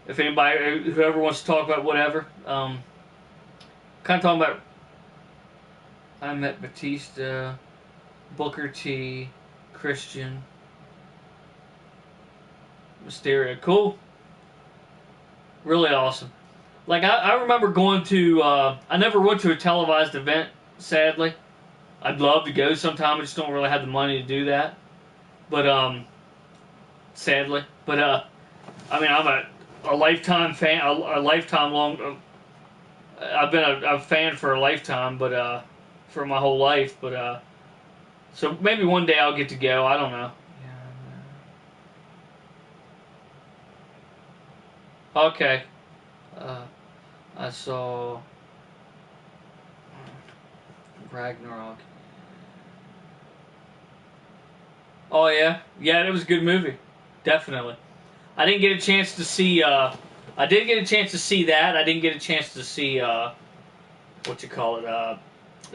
If anybody, whoever wants to talk about whatever, kind of talking about. I met Batista, Booker T, Christian, Mysterio. Cool. Really awesome. Like, I remember going to, I never went to a televised event, sadly. I'd love to go sometime, I just don't really have the money to do that. But, sadly. But, I mean, I'm a lifetime fan, a lifetime long, I've been a fan for a lifetime, but, for my whole life, but, so maybe one day I'll get to go, I don't know. Okay. I saw Ragnarok. Oh yeah, yeah, it was a good movie, definitely. I didn't get a chance to see. I did get a chance to see that. I didn't get a chance to see what you call it,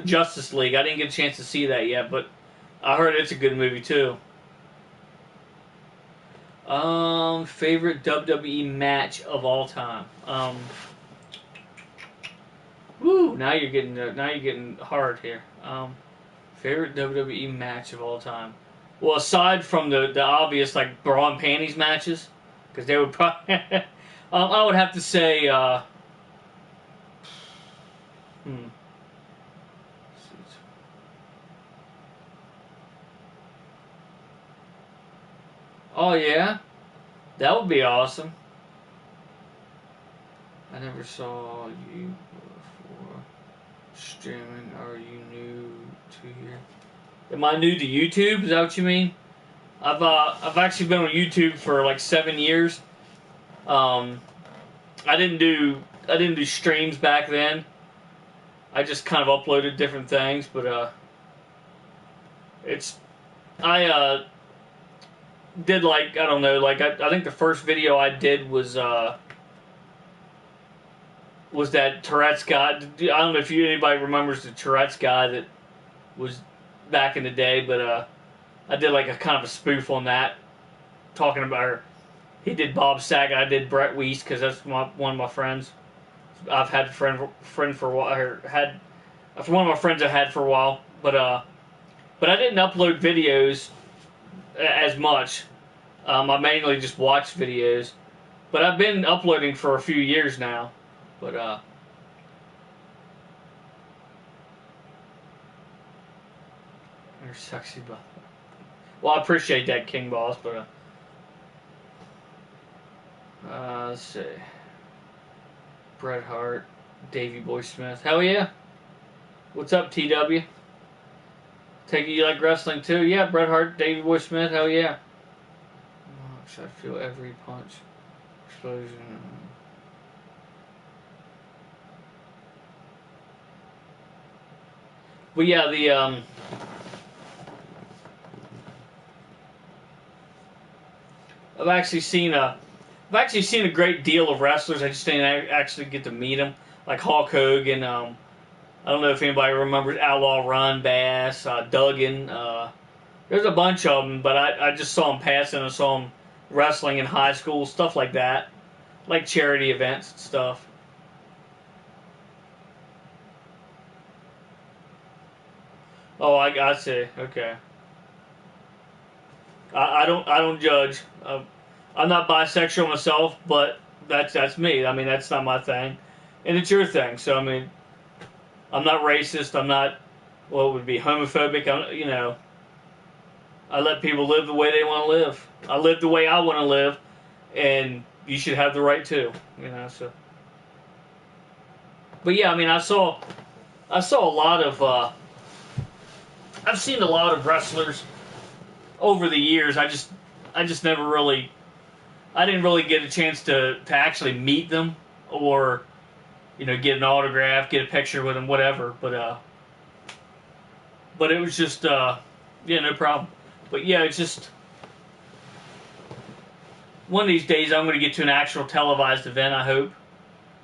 Justice League. I didn't get a chance to see that yet, but I heard it's a good movie too. Favorite WWE match of all time. Woo! Now you're getting hard here. Favorite WWE match of all time. Well, aside from the obvious like bra and panties matches, because they would probably, I would have to say, hmm. Oh yeah, that would be awesome. I never saw you before streaming. Are you new to here? Am I new to YouTube? Is that what you mean? I've actually been on YouTube for like 7 years. I didn't do streams back then. I just kind of uploaded different things, but it's I did like I don't know like I think the first video I did was that Tourette's guy. I don't know if anybody remembers the Tourette's guy that was back in the day, but I did like a kind of a spoof on that, talking about her. He did Bob Saget, I did Brett Weiss because that's one of my friends. I've had a friend for a while. Or had one of my friends I had for a while, but I didn't upload videos as much. I mainly just watched videos, but I've been uploading for a few years now. But you're sexy, but well, I appreciate that, King Boss. But let's see, Bret Hart, Davey Boy Smith. Hell yeah! What's up, TW? Take it you like wrestling too? Yeah, Bret Hart, Davey Boy Smith. Hell yeah! I feel every punch, explosion. But yeah, I've actually seen a great deal of wrestlers. I just didn't actually get to meet them, like Hulk Hogan. I don't know if anybody remembers Outlaw Ron Bass, Duggan. There's a bunch of them, but I just saw them passing. I saw them wrestling in high school, stuff like that, like charity events and stuff. Oh, I see. Okay. I don't judge. I'm not bisexual myself, but that's me. I mean, that's not my thing, and it's your thing. So I mean, I'm not racist. I'm not what would be homophobic. I let people live the way they want to live. I live the way I want to live, and you should have the right to. So. But yeah, I mean, I saw a lot of. I've seen a lot of wrestlers over the years. I just never really. I didn't really get a chance to actually meet them or, get an autograph, get a picture with them, whatever. But it was just, yeah, no problem. But yeah, it's just one of these days I'm going to get to an actual televised event. I hope.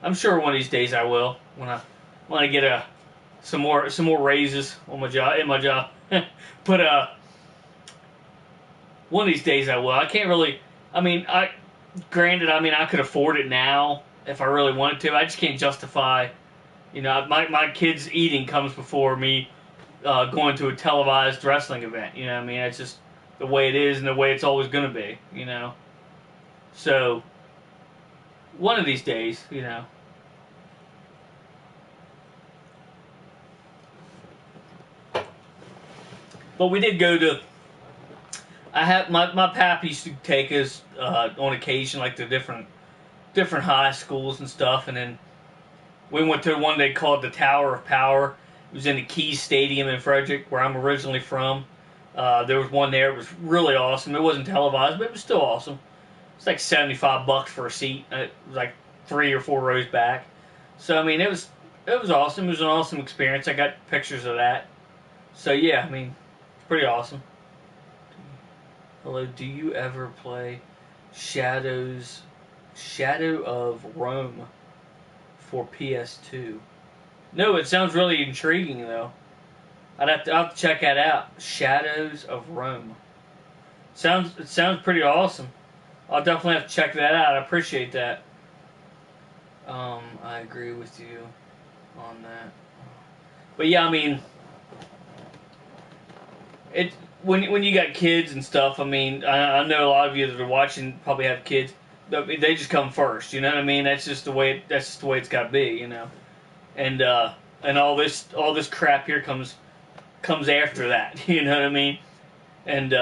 I'm sure one of these days I will when I get some more raises on my job in my job. But one of these days I will. I can't really. I mean, granted, I mean, I could afford it now if I really wanted to. I just can't justify, my kids' eating comes before me going to a televised wrestling event. You know what I mean? It's just the way it is and the way it's always going to be, So, one of these days. But we did go to. I have my pap used to take us on occasion, like to different high schools and stuff, and then we went to one they called the Tower of Power. It was in the Keys Stadium in Frederick, where I'm originally from. There was one there. It was really awesome. It wasn't televised, but it was still awesome. It's like $75 for a seat. It was like 3 or 4 rows back. So I mean, it was awesome. It was an awesome experience. I got pictures of that. So yeah, I mean, it's pretty awesome. Hello, do you ever play Shadow of Rome for PS2? No, it sounds really intriguing though. I'll have to check that out. Shadows of Rome. It sounds pretty awesome. I'll definitely have to check that out. I appreciate that. I agree with you on that. But yeah, I mean, it when you got kids and stuff. I mean, I know a lot of you that are watching probably have kids. But they just come first. You know what I mean? That's just the way it's got to be. And all this crap here comes after that. You know what I mean? And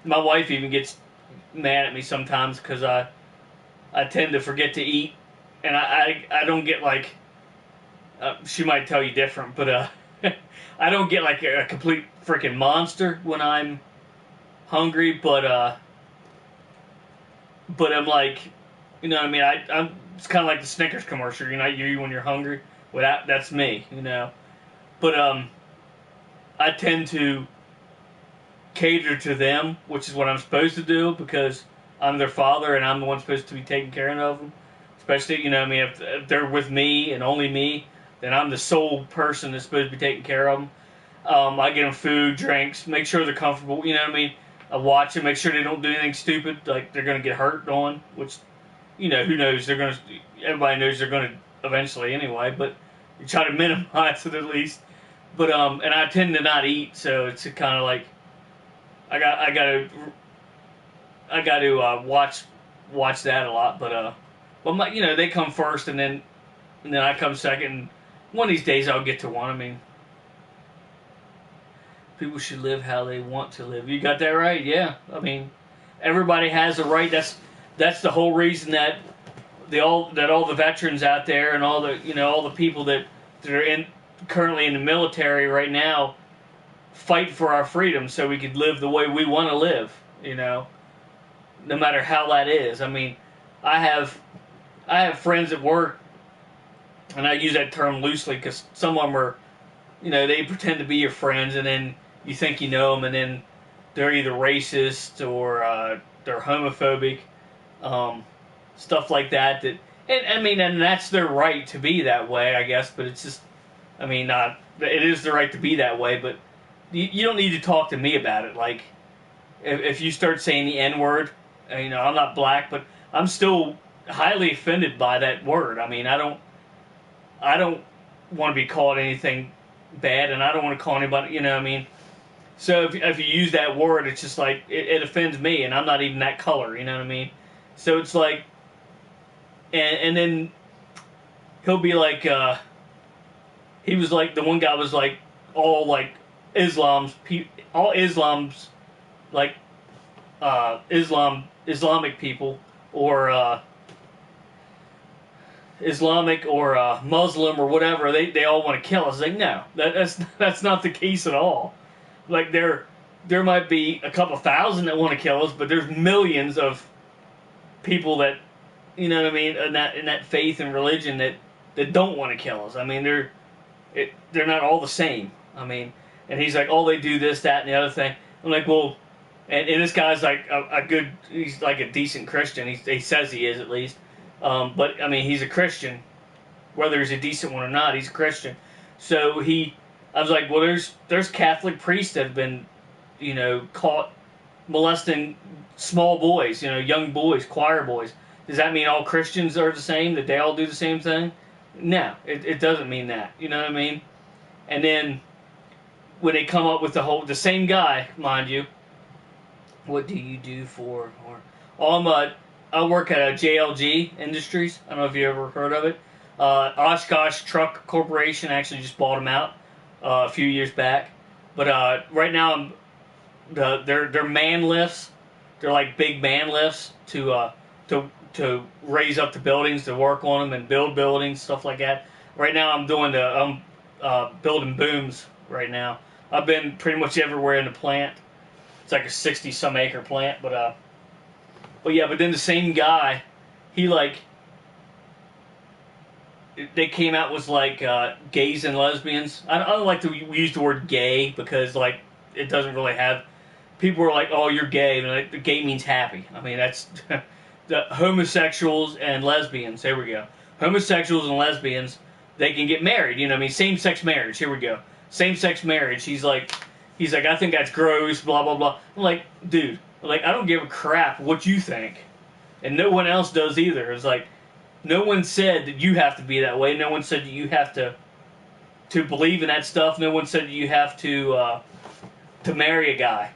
my wife even gets mad at me sometimes because I tend to forget to eat, and I don't get like she might tell you different, but I don't get like a complete freaking monster when I'm hungry, but I'm like, you know what I mean? I'm it's kind of like the Snickers commercial. You when you're hungry. Well, that's me, But I tend to cater to them, which is what I'm supposed to do because I'm their father and I'm the one supposed to be taking care of them. Especially, what I mean, if they're with me and only me, then I'm the sole person that's supposed to be taking care of them. I get them food, drinks, make sure they're comfortable. You know what I mean? I watch them, make sure they don't do anything stupid, like they're going to get hurt on, which, who knows? Everybody knows they're going to eventually anyway, but you try to minimize it at least. But, and I tend to not eat, so it's kind of like, I got to watch that a lot, but they come first, and then I come second. One of these days, I'll get to one. I mean, people should live how they want to live. You got that right? Yeah. I mean, everybody has a right. That's the whole reason that all the veterans out there and all the people that are currently in the military right now fight for our freedom so we could live the way we want to live. No matter how that is. I mean, I have friends at work, and I use that term loosely because some of them are, they pretend to be your friends, and then you think you know them, and then they're either racist or they're homophobic, stuff like that. And that's their right to be that way, I guess. But it's just, it is their right to be that way. But you don't need to talk to me about it. Like, if you start saying the N word, I'm not black, but I'm still highly offended by that word. I mean, I don't want to be called anything bad, and I don't want to call anybody, you know what I mean? So if you use that word, it's just like, it offends me, and I'm not even that color, you know what I mean? So it's like, and then he'll be like, he was like, the one guy was like, all like Islam's, like, Islamic people, or Islamic or Muslim or whatever, they all want to kill us. Like, no, that's not the case at all. Like, there might be a couple thousand that want to kill us, but there's millions of people that, you know what I mean, in that faith and religion that don't want to kill us. I mean, they're not all the same. I mean, and he's like, oh, they do this, that, and the other thing. I'm like, well, and this guy's like he's like a decent Christian. He says he is, at least. But I mean, he's a Christian, whether he's a decent one or not. He's a Christian. So I was like, well, there's Catholic priests that have been, caught molesting small boys, young boys, choir boys. Does that mean all Christians are the same? That they all do the same thing? No, it doesn't mean that. You know what I mean? And then when they come up with the same guy, mind you, what do you do for? I work at a JLG Industries. I don't know if you ever heard of it. Oshkosh Truck Corporation actually just bought them out a few years back. But right now, they're man lifts. They're like big man lifts to raise up the buildings, to work on them and build buildings, stuff like that. Right now, I'm building booms right now. I've been pretty much everywhere in the plant. It's like a 60-some acre plant, but then the same guy, they came out with gays and lesbians. I don't like to use the word gay because it doesn't really have. People are like, "Oh, you're gay," and the gay means happy. I mean, that's the homosexuals and lesbians. Here we go. Homosexuals and lesbians, they can get married. You know what I mean? Same-sex marriage. Here we go. Same-sex marriage. He's like, I think that's gross. Blah blah blah. I'm like, dude. I don't give a crap what you think, and no one else does either. It's like, no one said that you have to be that way. No one said that you have to believe in that stuff. No one said that you have to marry a guy.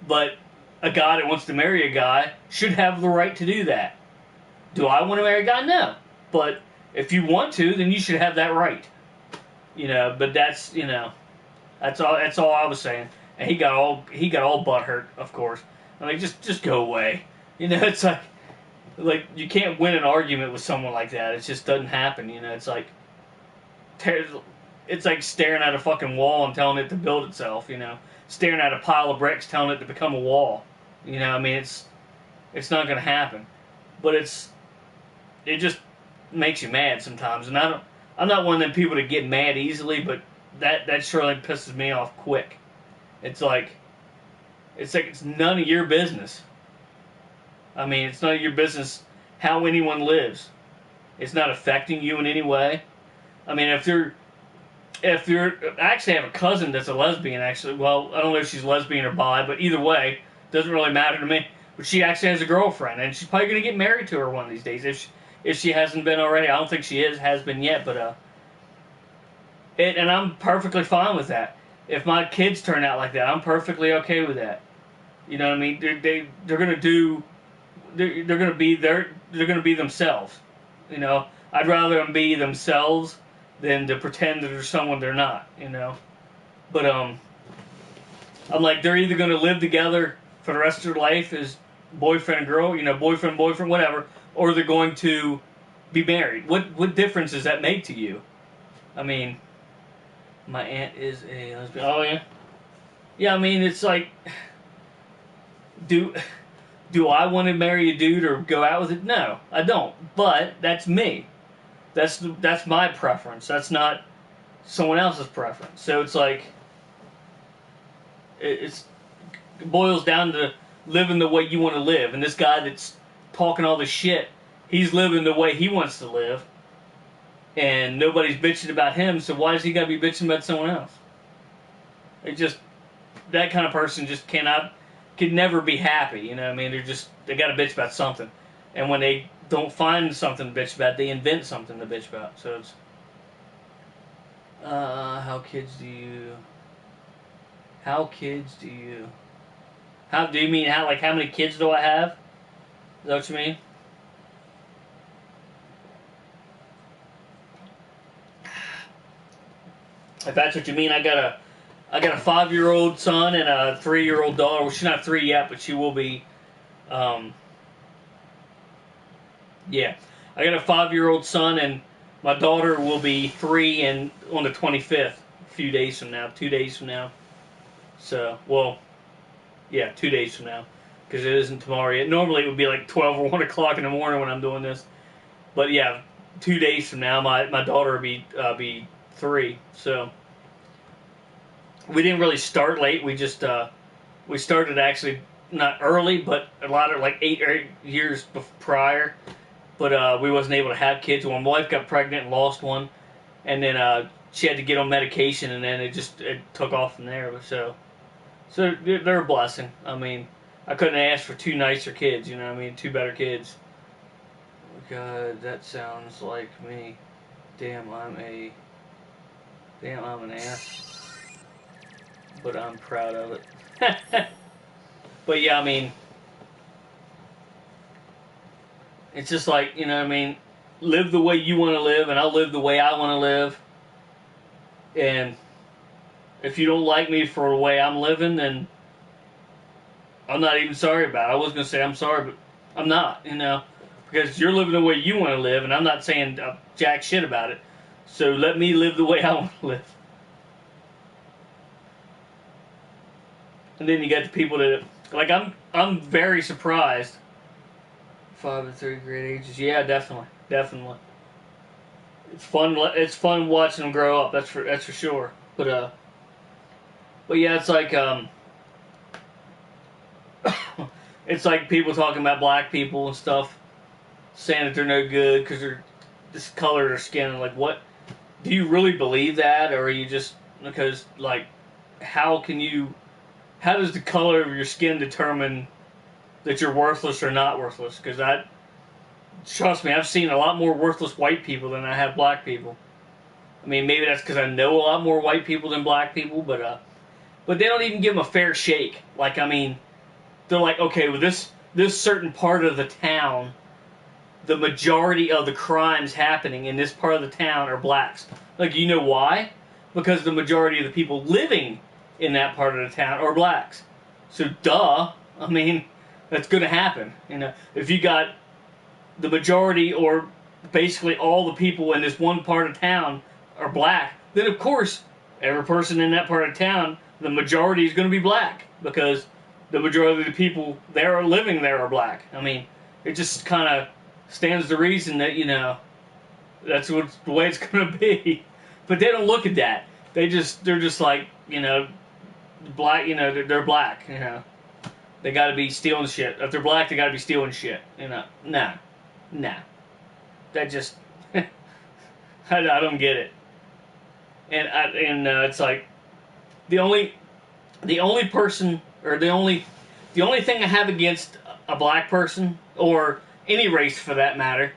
But a guy that wants to marry a guy should have the right to do that. Do I want to marry a guy? No. But if you want to, then you should have that right. But that's all I was saying. And he got all butthurt, of course. I'm like, just go away. It's like you can't win an argument with someone like that. It just doesn't happen. It's like staring at a fucking wall and telling it to build itself. Staring at a pile of bricks, telling it to become a wall. I mean, it's not going to happen. But it just makes you mad sometimes. And I'm not one of them people to get mad easily, but that surely pisses me off quick. It's none of your business. I mean, it's none of your business how anyone lives. It's not affecting you in any way. I mean, I actually have a cousin that's a lesbian, actually. Well, I don't know if she's lesbian or bi, but either way, doesn't really matter to me. But she actually has a girlfriend, and she's probably going to get married to her one of these days, if she hasn't been already. I don't think she has been yet, but and I'm perfectly fine with that. If my kids turn out like that, I'm perfectly okay with that. You know what I mean? They're going to be themselves. I'd rather them be themselves than to pretend that they're someone they're not. But I'm like, they're either going to live together for the rest of their life as boyfriend and girl, boyfriend, whatever, or they're going to be married. What difference does that make to you? I mean, my aunt is a lesbian. Oh yeah, yeah. I mean, it's like, do I want to marry a dude or go out with it? No, I don't. But that's me. That's my preference. That's not someone else's preference. So it's like, it boils down to living the way you want to live. And this guy that's talking all this shit, he's living the way he wants to live. And nobody's bitching about him, so why does he got to be bitching about someone else? That kind of person just can never be happy. You know what I mean? They got to bitch about something. And when they don't find something to bitch about, they invent something to bitch about. So it's, how do you mean, how many kids do I have? Is that what you mean? If that's what you mean, I got a 5-year-old son and a 3-year-old daughter. Well, she's not 3 yet, but she will be. Yeah, I got a 5-year-old son, and my daughter will be 3 on the 25th, a few days from now, 2 days from now. So, well, yeah, 2 days from now, because it isn't tomorrow yet. Normally it would be like 12 or 1 o'clock in the morning when I'm doing this, but yeah, 2 days from now, my daughter will be 3. So we didn't really start late. We just we started actually not early, but a lot of 8 years prior. But we wasn't able to have kids. When my wife got pregnant and lost one, and then she had to get on medication, and then it took off from there. So they're a blessing. I mean, I couldn't ask for two nicer kids, you know what I mean? Two better kids. God, that sounds like me. Damn, I'm an ass. But I'm proud of it. But yeah, I mean, it's just like, you know what I mean? Live the way you want to live, and I'll live the way I want to live. And if you don't like me for the way I'm living, then I'm not even sorry about it. I was going to say I'm sorry, but I'm not, you know. Because you're living the way you want to live, and I'm not saying jack shit about it. So let me live the way I want to live. And then you got the people that, like, I'm very surprised. 5 and 3 grade ages, yeah, definitely. It's fun. It's fun watching them grow up. That's for sure. But yeah, it's like it's like people talking about black people and stuff, saying that they're no good because they're this color of their skin. Like, what? Do you really believe that, or are you just because like, how does the color of your skin determine that you're worthless or not worthless? Because trust me, I've seen a lot more worthless white people than I have black people. I mean, maybe that's because I know a lot more white people than black people, but they don't even give them a fair shake. Like, I mean, they're like, okay, well, this certain part of the town, the majority of the crimes happening in this part of the town are blacks. Like, you know why? Because the majority of the people living in that part of the town are blacks. So, duh. I mean, that's going to happen. You know, if you got the majority or basically all the people in this one part of town are black, then of course every person in that part of town, the majority is going to be black because the majority of the people there are living there are black. I mean, it just kind of stands to reason that, you know, that's the way it's going to be. But they don't look at that. They're just like, you know, black. You know, they're black. You know, they got to be stealing shit. If they're black, they got to be stealing shit. You know, nah. That just I don't get it. And it's like the only person or the only thing I have against a black person or any race for that matter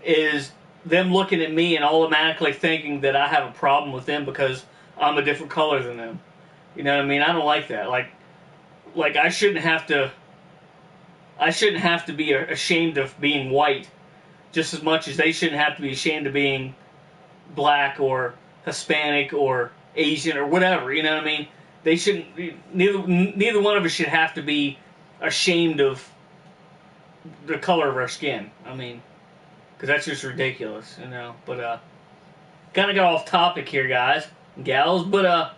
is them looking at me and automatically thinking that I have a problem with them because I'm a different color than them. You know what I mean? I don't like that. Like I shouldn't have to be ashamed of being white just as much as they shouldn't have to be ashamed of being black or Hispanic or Asian or whatever. You know what I mean? They shouldn't. Neither one of us should have to be ashamed of the color of our skin. I mean, because that's just ridiculous, you know. But kind of got off topic here, guys and gals. But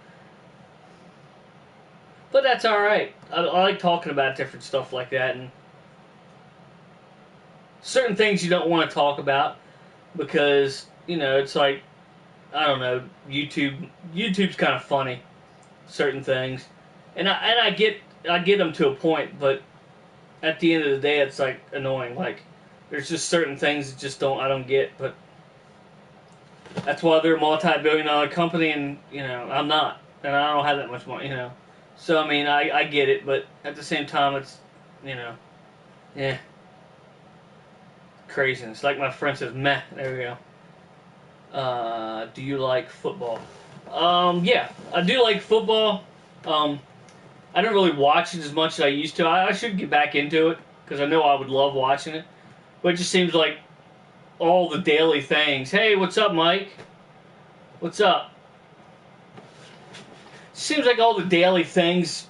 that's all right. I like talking about different stuff like that and certain things you don't want to talk about because, you know, it's like, I don't know, YouTube's kind of funny, certain things, and I get them to a point, but at the end of the day, it's like annoying. Like, there's just certain things that I don't get, but that's why they're a multi-billion-dollar company, and you know I'm not, and I don't have that much money, you know. So I mean, I get it, but at the same time, it's, you know, yeah. Craziness. Like my friend says, meh. There we go. Do you like football? Yeah, I do like football. I don't really watch it as much as I used to. I should get back into it because I know I would love watching it. But it just seems like all the daily things. Hey, what's up, Mike? What's up? Seems like all the daily things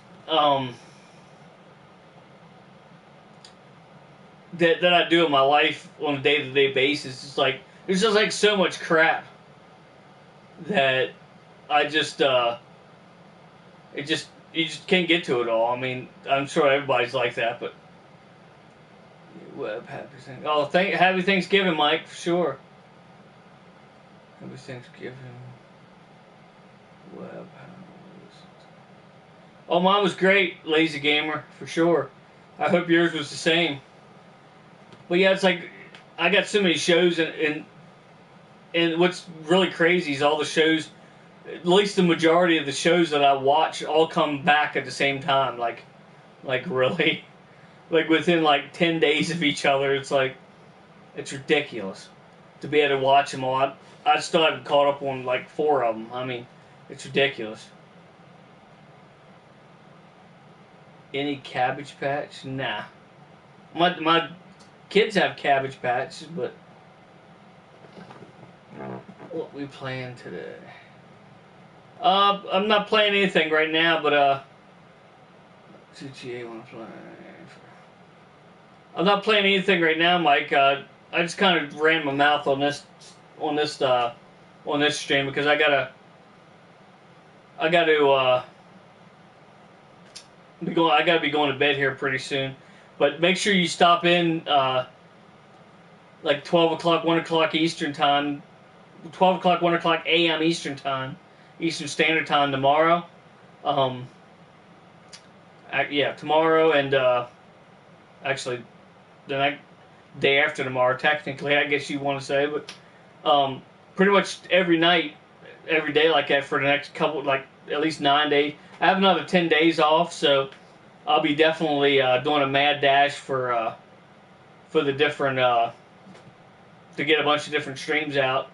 that I do in my life on a day-to-day basis. It's like there's just like so much crap that I just you just can't get to it all. I mean, I'm sure everybody's like that, but happy Thanksgiving. Oh, happy Thanksgiving, Mike, for sure. Happy Thanksgiving. Web. Oh, mine was great, Lazy Gamer, for sure. I hope yours was the same. But yeah, it's like I got so many shows, and what's really crazy is all the shows, at least the majority of the shows that I watch, all come back at the same time. Like Like, really? Like, within, like, 10 days of each other, it's like, it's ridiculous. To be able to watch them all. I still haven't caught up on, like, 4 of them. I mean, it's ridiculous. Any Cabbage Patch? Nah. My kids have Cabbage Patch, but what we playing today? I'm not playing anything right now, but GTA want to play. I'm not playing anything right now, Mike. I just kind of ran my mouth on this stream because I gotta be going. I gotta be going to bed here pretty soon. But make sure you stop in like 12 o'clock, 1 o'clock Eastern time, 12 o'clock, 1 o'clock a.m. Eastern time, Eastern Standard Time tomorrow. Yeah, tomorrow and actually the day after tomorrow, technically, I guess you want to say, but pretty much every night, every day like that for the next couple, like at least 9 days. I have another 10 days off, so I'll be definitely doing a mad dash for the different to get a bunch of different streams out,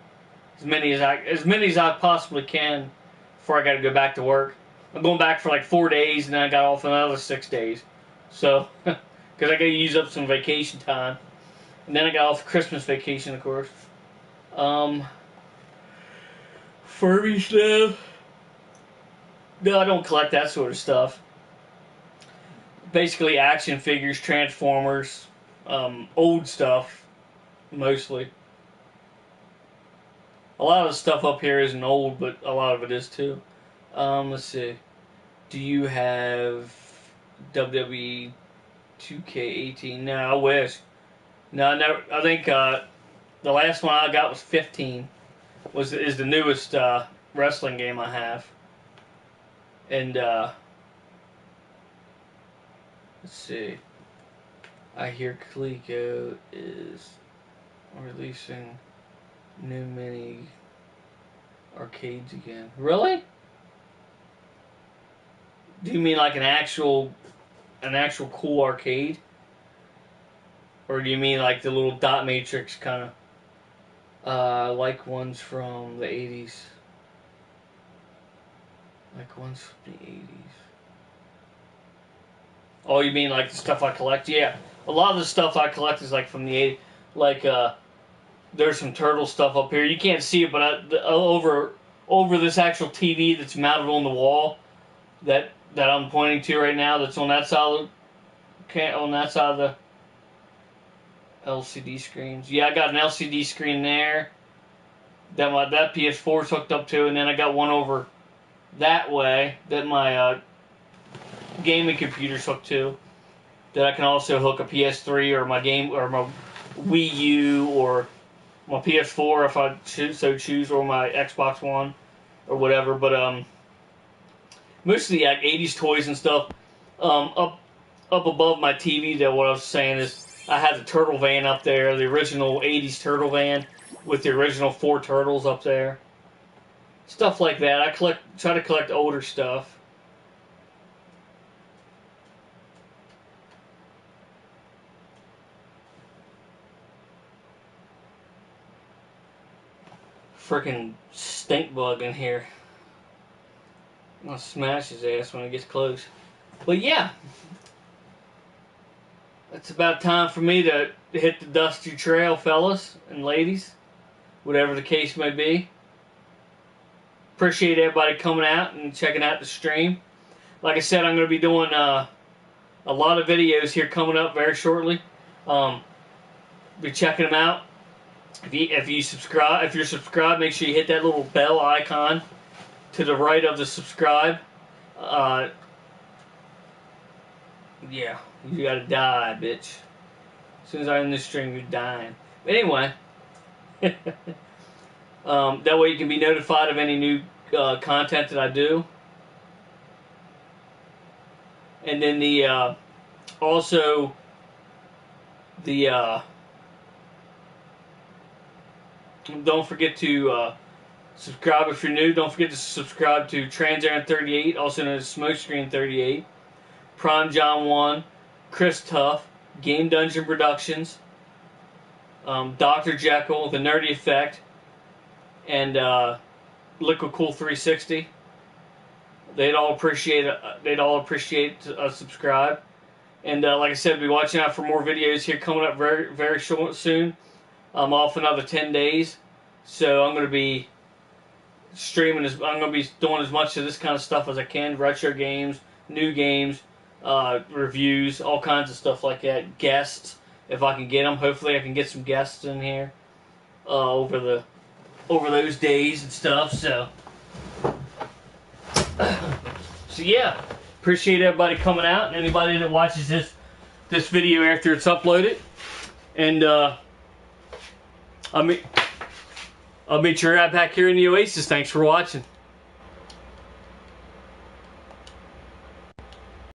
as many as I possibly can before I got to go back to work. I'm going back for like 4 days, and then I got off another 6 days, so because I got to use up some vacation time, and then I got off Christmas vacation, of course. Furby stuff. No, I don't collect that sort of stuff. Basically, action figures, Transformers, old stuff, mostly. A lot of the stuff up here isn't old, but a lot of it is too. Let's see. Do you have WWE 2K18? No, I wish. No, I never. I think the last one I got was 15. Is the newest wrestling game I have. And let's see. I hear Coleco is releasing new mini arcades again. Really? Do you mean like an actual cool arcade? Or do you mean like the little dot matrix kind of like ones from the 80s? Like ones from the 80s. Oh, you mean like the stuff I collect? Yeah. A lot of the stuff I collect is like from the 80s. Like, there's some turtle stuff up here. You can't see it, but over this actual TV that's mounted on the wall that I'm pointing to right now, that's on that side of the LCD screens. Yeah, I got an LCD screen there that PS4 is hooked up to, and then I got one over that way that my gaming computer's hooked to, that I can also hook a PS3 or my Wii U or my PS4 if I so choose, or my Xbox One or whatever. But mostly like 80s toys and stuff. Up above my TV, though, what I was saying is I had the turtle van up there, the original 80s turtle van with the original 4 turtles up there. Stuff like that. I try to collect older stuff. Freaking stink bug in here. I'll smash his ass when he gets close. But yeah, it's about time for me to hit the dusty trail, fellas and ladies, whatever the case may be. Appreciate everybody coming out and checking out the stream. Like I said, I'm going to be doing a lot of videos here coming up very shortly. Be checking them out. If you're subscribed, make sure you hit that little bell icon to the right of the subscribe. Yeah, you gotta die, bitch. As soon as I end this stream, you're dying. But anyway, that way you can be notified of any new content that I do. And then don't forget to subscribe if you're new. Don't forget to subscribe to Trans Aaron 38, also known as Smokescreen 38. Prime John 1, Chris Tuff, Game Dungeon Productions, Dr. Jekyll, The Nerdy Effect, and Liquid Cool 360. They'd all appreciate a subscribe. And like I said, be watching out for more videos here coming up very, very short soon. I'm off another 10 days, so I'm going to be streaming. I'm going to be doing as much of this kind of stuff as I can: retro games, new games, reviews, all kinds of stuff like that. Guests, if I can get them. Hopefully, I can get some guests in here over those days and stuff. So yeah. Appreciate everybody coming out and anybody that watches this video after it's uploaded. And I'll meet you right back here in the Oasis. Thanks for watching.